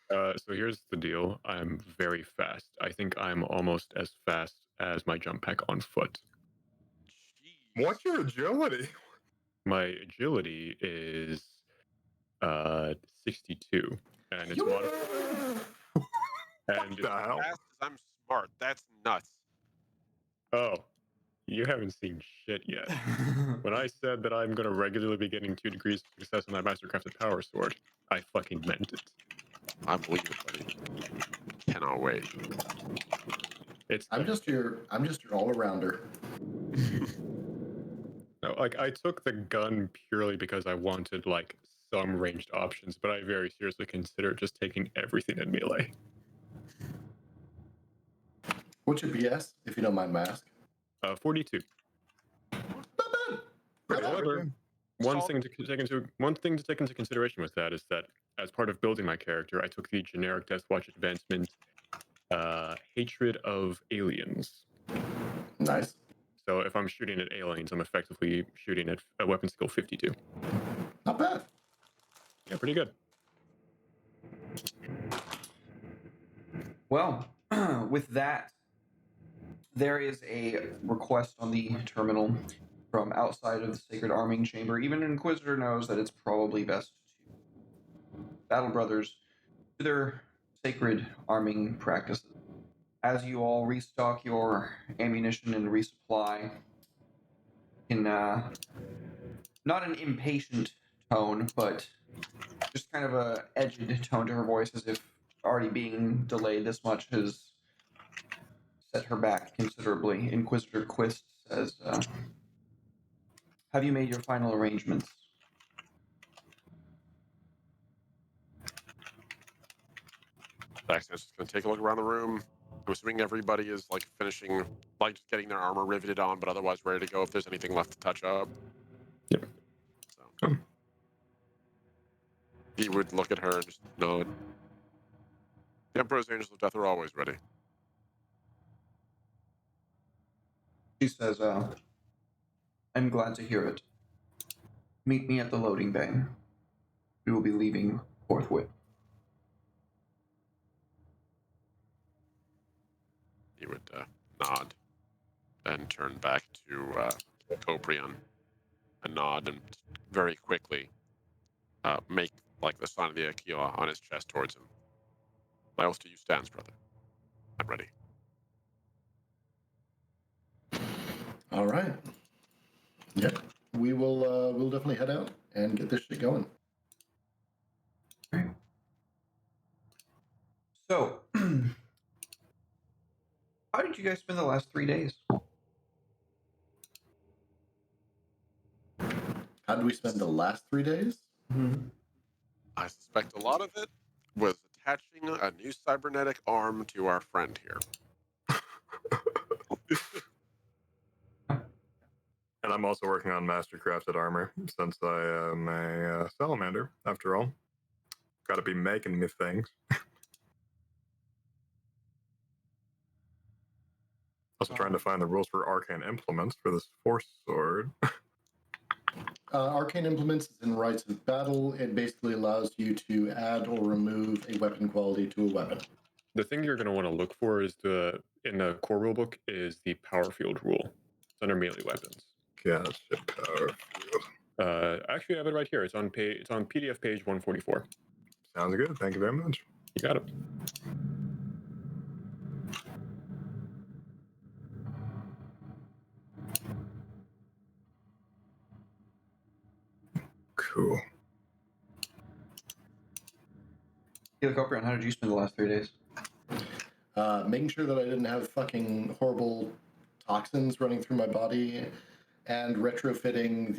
So here's the deal. I'm very fast. I think I'm almost as fast as my jump pack on foot. Jeez. What's your agility? My agility is 62, and it's modified. And The hell? Fast as I'm smart. That's nuts. oh, you haven't seen shit yet. When I said that I'm going to regularly be getting 2 degrees of success on my mastercrafted power sword, I fucking meant it. I believe it, buddy. Cannot wait. I'm just your all-arounder. No, like I took the gun purely because I wanted like some ranged options, but I very seriously considered just taking everything in melee. What's your PS, if you don't mind my ask? 42. Not bad. Pretty However, good. one Solid. thing to take into consideration with that is that as part of building my character, I took the generic Death Watch advancement, hatred of aliens. Nice. So if I'm shooting at aliens, I'm effectively shooting at a weapon skill 52. Not bad. Yeah, pretty good. Well, with that, there is a request on the terminal from outside of the Sacred Arming Chamber. Even an Inquisitor knows that it's probably best to Battle Brothers do their sacred arming practices. As you all restock your ammunition and resupply, in not an impatient tone, but just kind of a edged tone to her voice, as if already being delayed this much has set her back considerably. Inquisitor Quist says, have you made your final arrangements? Bastion's just going to take a look around the room. I'm assuming everybody is like finishing, like just getting their armor riveted on, but otherwise ready to go if there's anything left to touch up. Yep. So he would look at her and just nod. The Emperor's Angels of Death are always ready. She says, I'm glad to hear it. Meet me at the loading bay. We will be leaving forthwith. He would nod and turn back to Coprion and nod and very quickly make like the sign of the Aquila on his chest towards him. My oath to you stands, brother. I'm ready. All right. Yep. We'll definitely head out and get this shit going. Right. So, how did you guys spend the last 3 days? How did we spend the last 3 days? Mm-hmm. I suspect a lot of it was attaching a new cybernetic arm to our friend here. And I'm also working on mastercrafted armor since I am a salamander, after all. Gotta be making me things. Also trying to find the rules for arcane implements for this force sword. Arcane Implements is in Rites of Battle. It basically allows you to add or remove a weapon quality to a weapon. The thing you're going to want to look for is in the core rulebook is the power field rule. It's under melee weapons. Gotcha, power field. Actually, I have it right here. It's on PDF page 144. Sounds good. Thank you very much. You got it. Cool. Keela Coprion, how did you spend the last 3 days? Making sure that I didn't have fucking horrible toxins running through my body, and retrofitting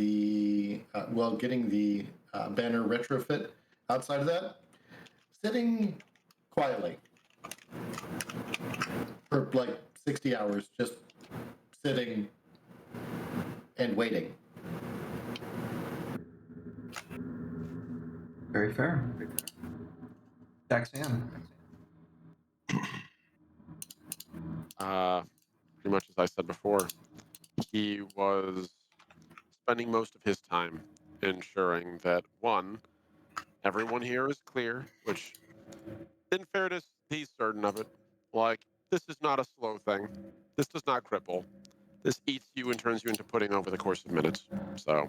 getting the banner retrofit. Outside of that, sitting quietly for like 60 hours, just sitting and waiting. Very fair. Daxan. Pretty much as I said before, he was spending most of his time ensuring that, one, everyone here is clear, which, in fairness, he's certain of it. Like, this is not a slow thing. This does not cripple. This eats you and turns you into pudding over the course of minutes. So,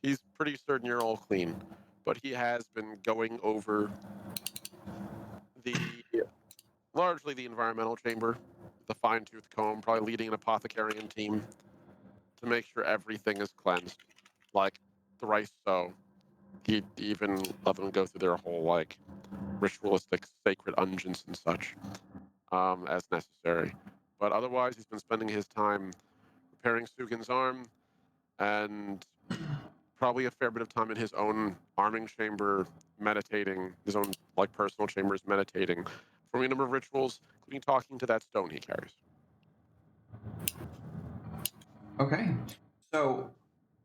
he's pretty certain you're all clean. But he has been going over largely the environmental chamber, the fine-tooth comb, probably leading an apothecarian team to make sure everything is cleansed, like thrice so. He'd even let them go through their whole like ritualistic sacred unguents and such as necessary. But otherwise, he's been spending his time repairing Sugin's arm and probably a fair bit of time in his own arming chamber meditating, his own like personal chambers meditating, performing a number of rituals, including talking to that stone he carries. Okay. So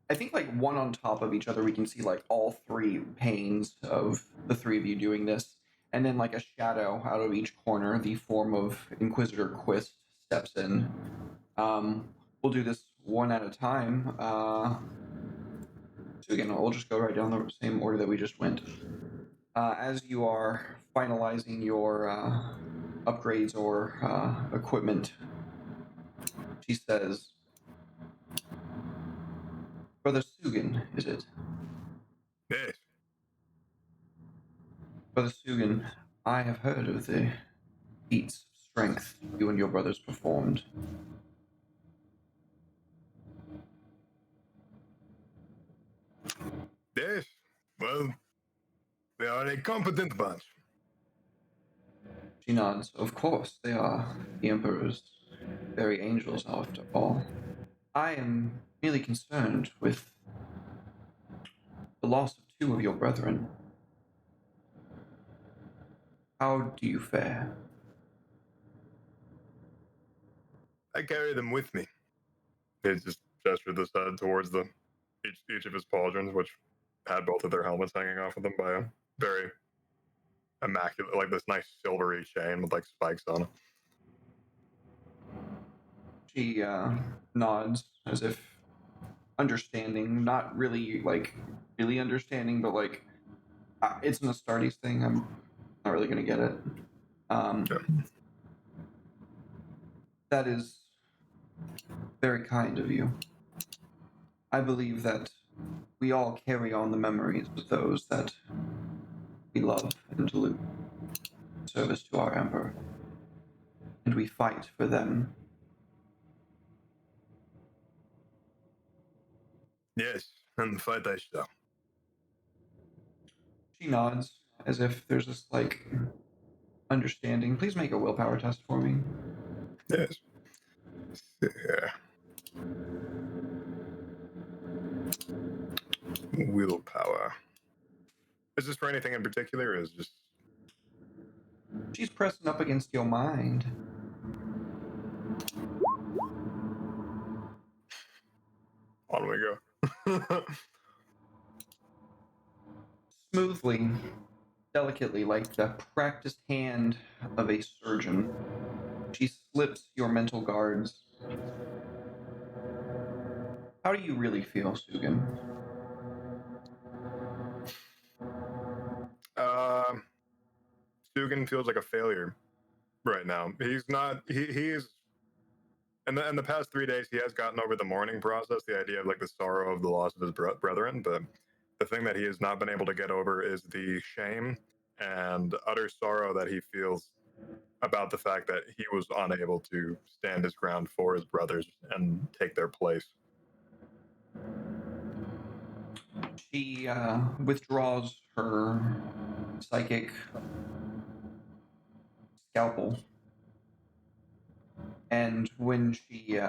I think like one on top of each other, we can see like all three panes of the three of you doing this. And then like a shadow out of each corner, the form of Inquisitor Quist steps in. we'll do this one at a time. So again, we'll just go right down the same order that we just went. As you are finalizing your upgrades or equipment, she says, Brother Sugan, is it? Yes. Brother Sugan, I have heard of the feats of strength you and your brothers performed. Yes. Well, they are a competent bunch. She nods. Of course, they are the Emperor's very angels, after all. I am merely concerned with the loss of two of your brethren. How do you fare? I carry them with me. He just gestured this head towards each of his pauldrons, which had both of their helmets hanging off of them by a very immaculate, like this nice silvery chain with like spikes on it. She nods as if understanding, not really really understanding, but it's an Astartes thing. I'm not really gonna get it. Yeah. That is very kind of you. I believe that we all carry on the memories of those that we love and salute in service to our Emperor, and we fight for them. Yes, and fight I shall. She nods as if there's this understanding. Please make a willpower test for me. Yes. Yeah. Willpower. Is this for anything in particular, or is it just... She's pressing up against your mind. On we go. Smoothly, delicately, like the practiced hand of a surgeon, she slips your mental guards. How do you really feel, Sugan? Stugan feels like a failure right now. He's not. He's. In the past 3 days, he has gotten over the mourning process, the idea of like the sorrow of the loss of his brethren. But the thing that he has not been able to get over is the shame and utter sorrow that he feels about the fact that he was unable to stand his ground for his brothers and take their place. She withdraws her psychic scalpel, and when you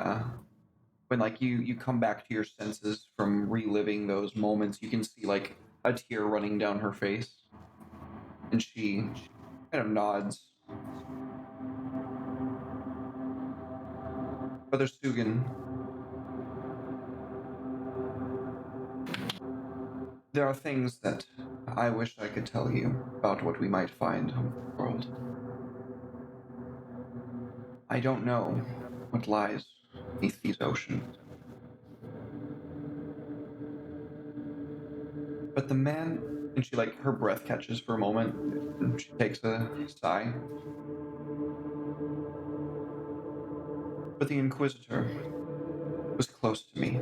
come back to your senses from reliving those moments, you can see a tear running down her face, and she kind of nods. Brother Stugan, there are things that I wish I could tell you about what we might find in the world. I don't know what lies beneath these oceans. But the man, and she her breath catches for a moment, and she takes a sigh. But the Inquisitor was close to me.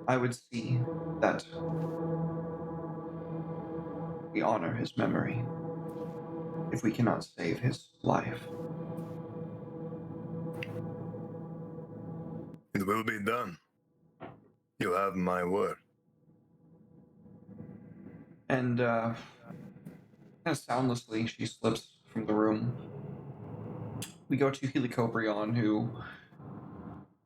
I would see that we honor his memory if we cannot save his life. It will be done. You have my word. And kind of soundlessly, she slips from the room. We go to Helicoprion, who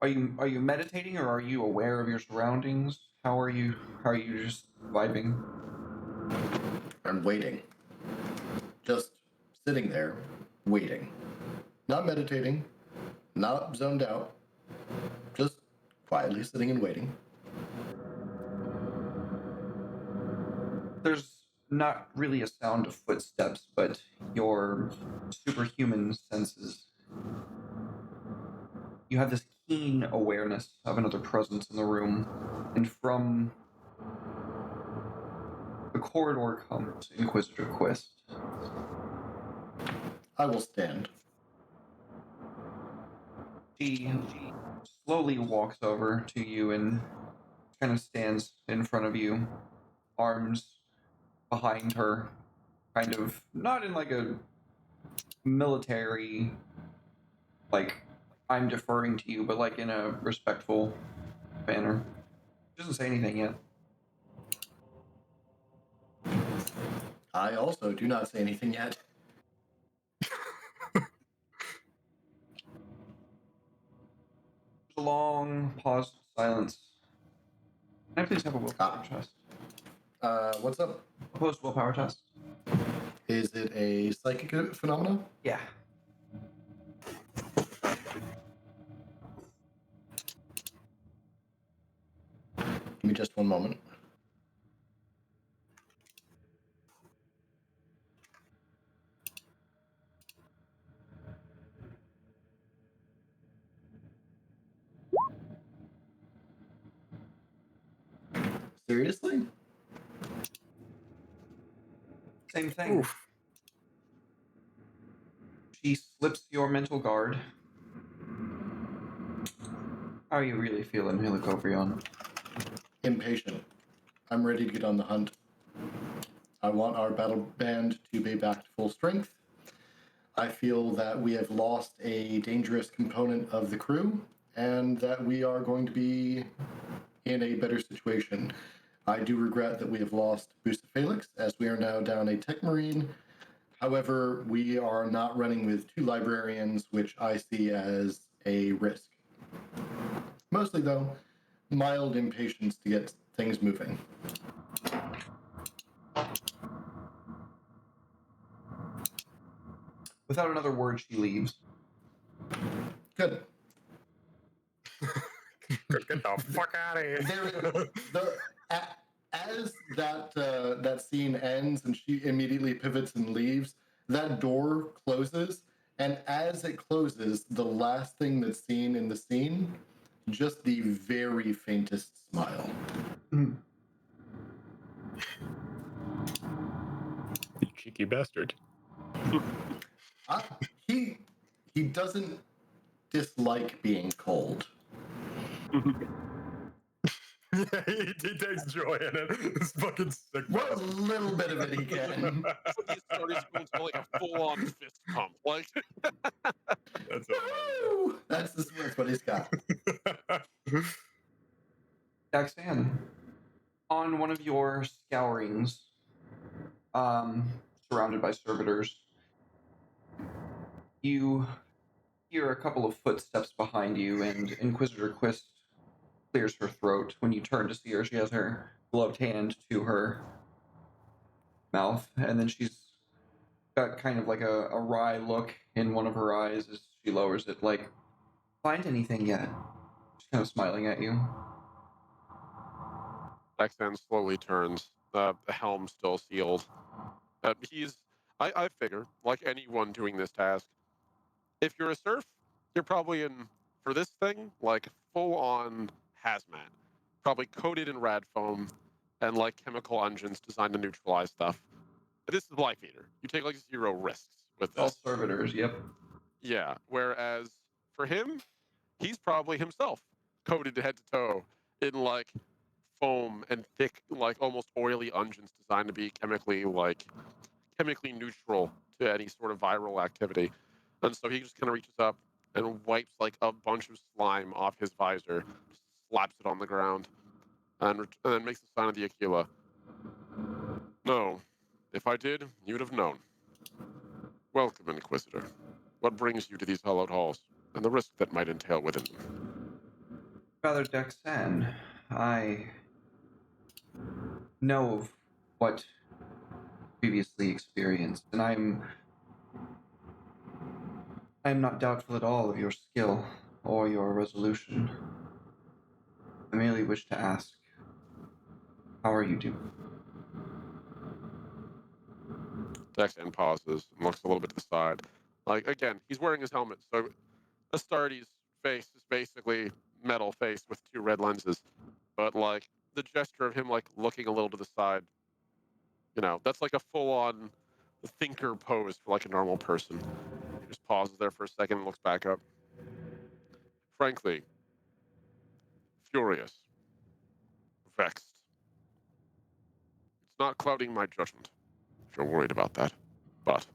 are you meditating, or are you aware of your surroundings? How are you just vibing? I'm waiting. Just sitting there, waiting. Not meditating, not zoned out, just quietly sitting and waiting. There's not really a sound of footsteps, but your superhuman senses. You have this keen awareness of another presence in the room, and from the corridor comes Inquisitor Quist. I will stand. She slowly walks over to you and kind of stands in front of you, arms behind her, kind of not in like a military, like I'm deferring to you, but like in a respectful manner. She doesn't say anything yet. I also do not say anything yet. There's a long pause of silence. Can I please have a willpower test? What's up? Opposed willpower test? Is it a psychic phenomena? Yeah. Give me just one moment. Seriously? Same thing. Oof. She slips your mental guard. How are you really feeling, Helicobrion? Impatient. I'm ready to get on the hunt. I want our battle band to be back to full strength. I feel that we have lost a dangerous component of the crew and that we are going to be in a better situation. I do regret that we have lost Busta Felix, as we are now down a tech marine. However, we are not running with 2 librarians, which I see as a risk. Mostly, though, mild impatience to get things moving. Without another word, she leaves. Good. Get the fuck out of here. As that scene ends and she immediately pivots and leaves, that door closes, and as it closes, the last thing that's seen in the scene, just the very faintest smile. You cheeky bastard. He doesn't dislike being cold. Yeah, he takes joy in it. It's fucking sick. What a little bit of it he can. He started going to like a full-on fist pump. Like, That's Woo! That's what he's got. Daxan, on one of your scourings, surrounded by servitors, you hear a couple of footsteps behind you, and Inquisitor Quist clears her throat. When you turn to see her, she has her gloved hand to her mouth, and then she's got kind of like a wry look in one of her eyes as she lowers it, like, find anything yet? She's kind of smiling at you. Daxan slowly turns, the helm still sealed. I figure, like anyone doing this task, if you're a serf, you're probably in, for this thing, like full-on hazmat. Probably coated in rad foam and like chemical engines designed to neutralize stuff. This is Life Eater. You take like 0 risks with All this. servitors, yep. Yeah, whereas for him, he's probably himself coated head to toe in like foam and thick, like almost oily engines designed to be chemically neutral to any sort of viral activity. And so he just kind of reaches up and wipes like a bunch of slime off his visor, slaps it on the ground, and then makes the sign of the Aquila. No, if I did, you'd have known. Welcome, Inquisitor. What brings you to these hollowed halls, and the risk that might entail within them? Father Daxan, I know of what previously experienced, and I'm not doubtful at all of your skill or your resolution. I merely wish to ask, how are you doing? Dexan pauses and looks a little bit to the side. Like, again, he's wearing his helmet, so Astartes' face is basically metal face with 2 red lenses. But, like, the gesture of him, like, looking a little to the side, you know, that's like a full-on thinker pose for, like, a normal person. He just pauses there for a second and looks back up. Frankly, furious, vexed. It's not clouding my judgment, if you're worried about that. But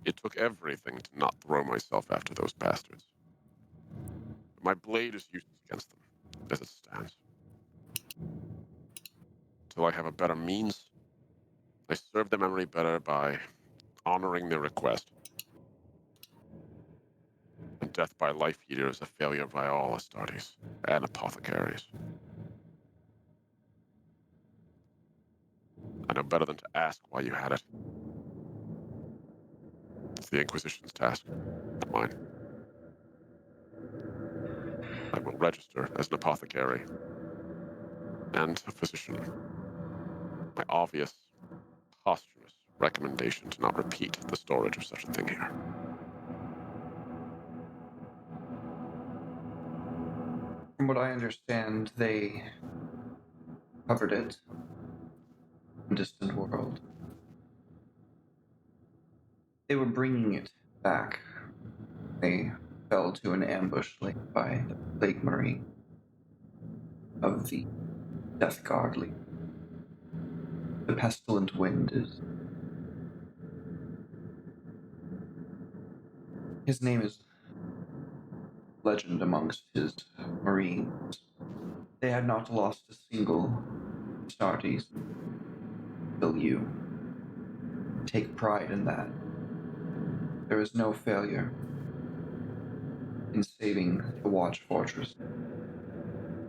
it took everything to not throw myself after those bastards. My blade is useless against them, as it stands. Till I have a better means, I serve the memory better by honoring their request. And death by life eater is a failure by all Astartes and apothecaries. I know better than to ask why you had it. It's the Inquisition's task, not mine. I will register as an apothecary and a physician. My obvious, posthumous recommendation to not repeat the storage of such a thing here. From what I understand, they covered it in a distant world. They were bringing it back. They fell to an ambush laid by the Plague Marine of the Death Guard League. The pestilent wind is... His name is legend amongst his Marines. They had not lost a single Astartes till you. Take pride in that. There is no failure in saving the Watch Fortress.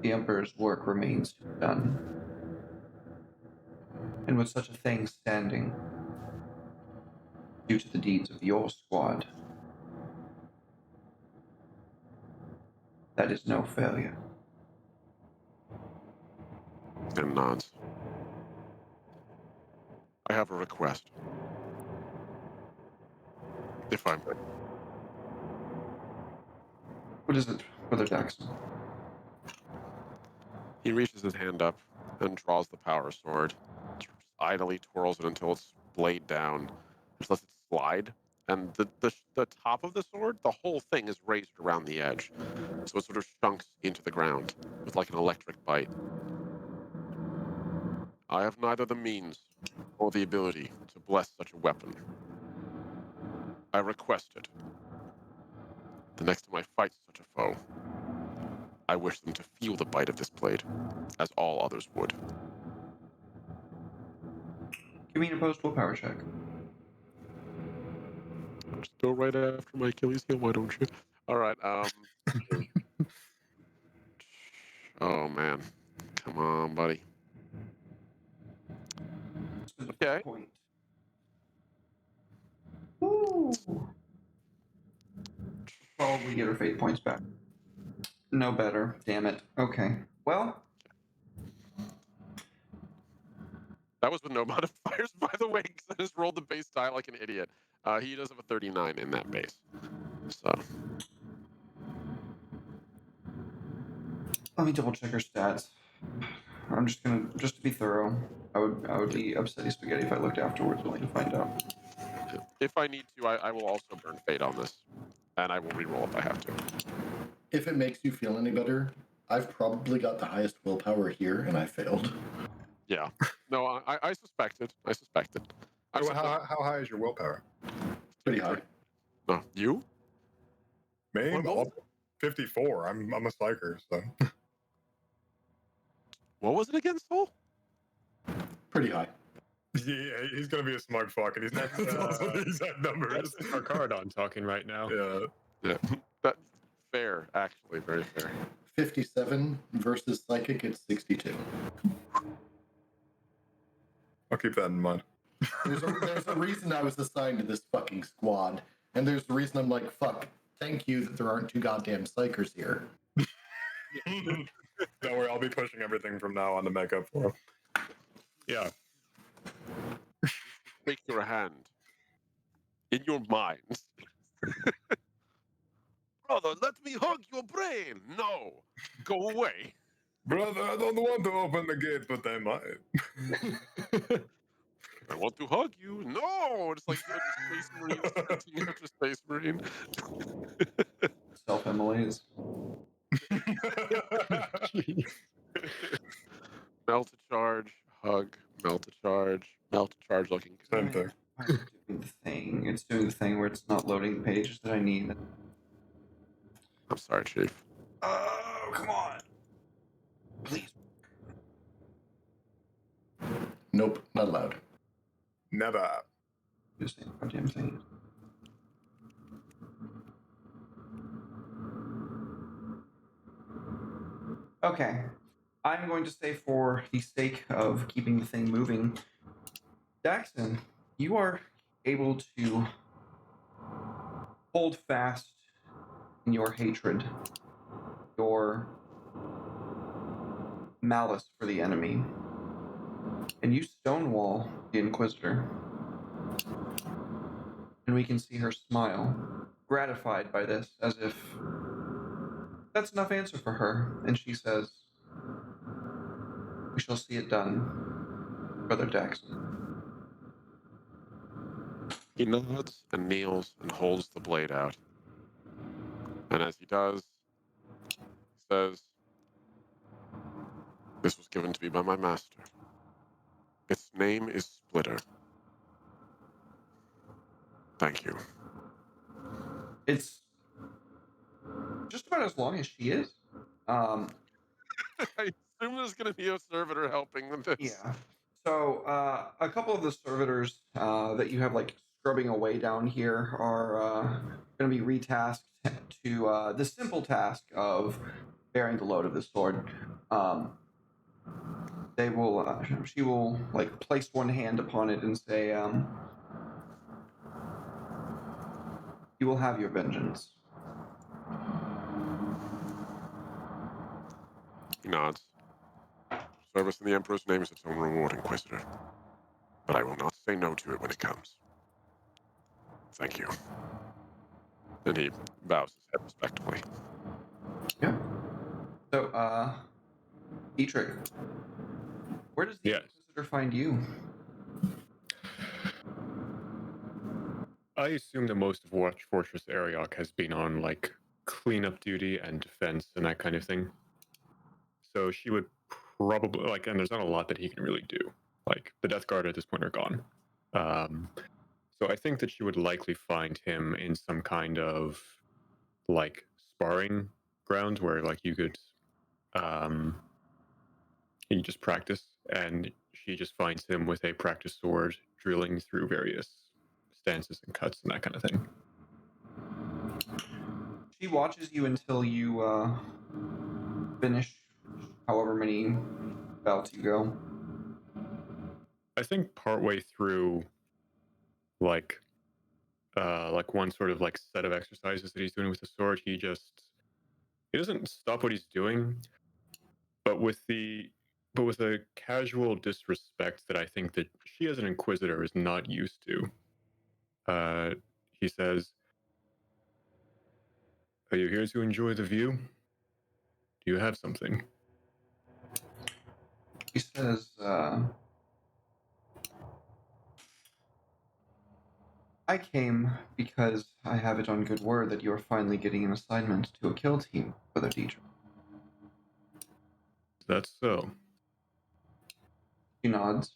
The Emperor's work remains to be done. And with such a thing standing, due to the deeds of your squad, that is no failure. And nods. I have a request. If I may. What is it, Brother Daxon? He reaches his hand up and draws the power sword. Just idly twirls it until it's blade down. Just lets it slide. And the top of the sword, the whole thing is raised around the edge. So it sort of chunks into the ground with like an electric bite. I have neither the means or the ability to bless such a weapon. I request it. The next time I fight such a foe, I wish them to feel the bite of this blade, as all others would. Give me an opposed willpower check. Just go right after my Achilles heel, why don't you? All right. Oh man, come on, buddy. Okay. Point. Ooh. Probably get her fate points back. No better. Damn it. Okay. Well. That was with no modifiers, by the way, because I just rolled the base die like an idiot. He does have a 39 in that base. So. Let me double check her stats. I'm just to be thorough. I would be upsetty spaghetti if I looked afterwards only to find out. If I need to, I will also burn fate on this. And I will reroll if I have to. If it makes you feel any better, I've probably got the highest willpower here, and I failed. Yeah. No, I suspected. I suspected. How high is your willpower? Pretty high. No, you? Me? What? 54. I'm a psyker, so. What was it again, Soul? Pretty high. Yeah, he's gonna be a smart fuck, and he's not gonna tell us what the exact numbers. That's our card on talking right now. Yeah. That fair, actually, very fair. 57 versus psychic, it's 62. I'll keep that in mind. There's a reason I was assigned to this fucking squad, and there's the reason I'm like, fuck, thank you that there aren't 2 goddamn psychers here. Don't worry, I'll be pushing everything from now on to make up for him. Yeah. Take your hand. In your mind. Brother, let me hug your brain. No. Go away. Brother, I don't want to open the gate, but I might. I want to hug you. No. It's like Space Marine sprinting after Space Marine. Self-immolates. Melt a charge, hug, melt a charge looking. Same thing. Why is it doing the thing? It's doing the thing where it's not loading the pages that I need. I'm sorry, Chief. Oh, come on. Please. Nope, not allowed. Never. Do the same goddamn thing. Okay. I'm going to say, for the sake of keeping the thing moving, Daxon, you are able to hold fast in your hatred, your malice for the enemy, and you stonewall the Inquisitor. And we can see her smile, gratified by this, as if that's enough answer for her. And she says, "We shall see it done, Brother Daxon." He nods and kneels and holds the blade out. And as he does, he says, "This was given to me by my master. Its name is Splitter. Thank you." It's just about as long as she is. I assume there's going to be a servitor helping with this. Yeah. So a couple of the servitors that you have like scrubbing away down here are going to be retasked to the simple task of bearing the load of the sword. They will. She will like place one hand upon it and say, "You will have your vengeance." He nods. Service in the Emperor's name is its own reward, Inquisitor. But I will not say no to it when it comes. Thank you. And he bows his head respectfully. Yeah. So, Dietrich, where does the Yes. Inquisitor find you? I assume that most of Watch Fortress Ariok has been on like cleanup duty and defense and that kind of thing. So she would probably like, and there's not a lot that he can really do. Like the Death Guard at this point are gone. So I think that she would likely find him in some kind of like sparring ground where like you could you just practice, and she just finds him with a practice sword drilling through various stances and cuts and that kind of thing. She watches you until you finish however many bouts you go. I think partway through like one sort of like set of exercises that he's doing with the sword, he doesn't stop what he's doing, but with a casual disrespect that I think that she as an inquisitor is not used to. He says, "Are you here to enjoy the view? Do you have something?" He says, "I came because I have it on good word that you are finally getting an assignment to a kill team, Brother Dietrich." That's so. She nods.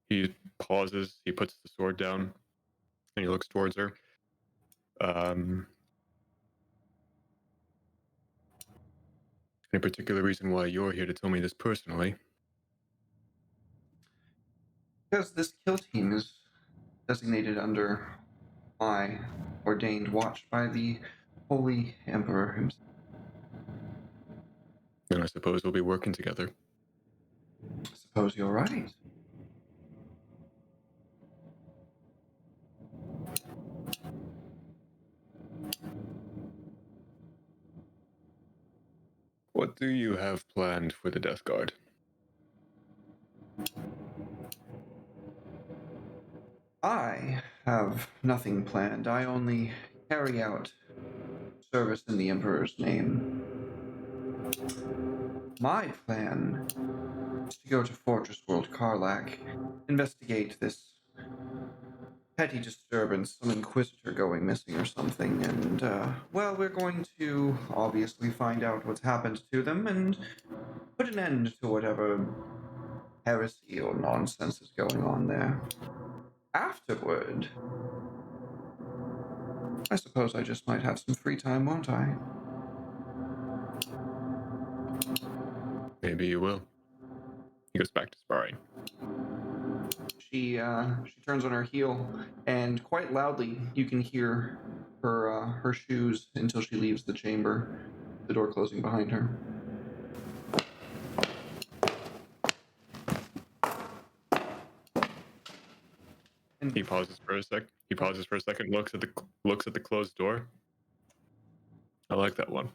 He pauses, he puts the sword down, and he looks towards her. Any particular reason why you're here to tell me this personally? Because this kill team is designated under my ordained watch by the Holy Emperor himself. Then I suppose we'll be working together. I suppose you're right. What do you have planned for the Death Guard? I have nothing planned. I only carry out service in the Emperor's name. My plan is to go to Fortress World Karlak, investigate this petty disturbance, some Inquisitor going missing or something, and, well, we're going to obviously find out what's happened to them and put an end to whatever heresy or nonsense is going on there. Afterward, I suppose I just might have some free time, won't I? Maybe you will. He goes back to sparring. She turns on her heel, and quite loudly you can hear her shoes until she leaves the chamber, the door closing behind her. And He pauses for a sec. He pauses for a second. Looks at the closed door. I like that one.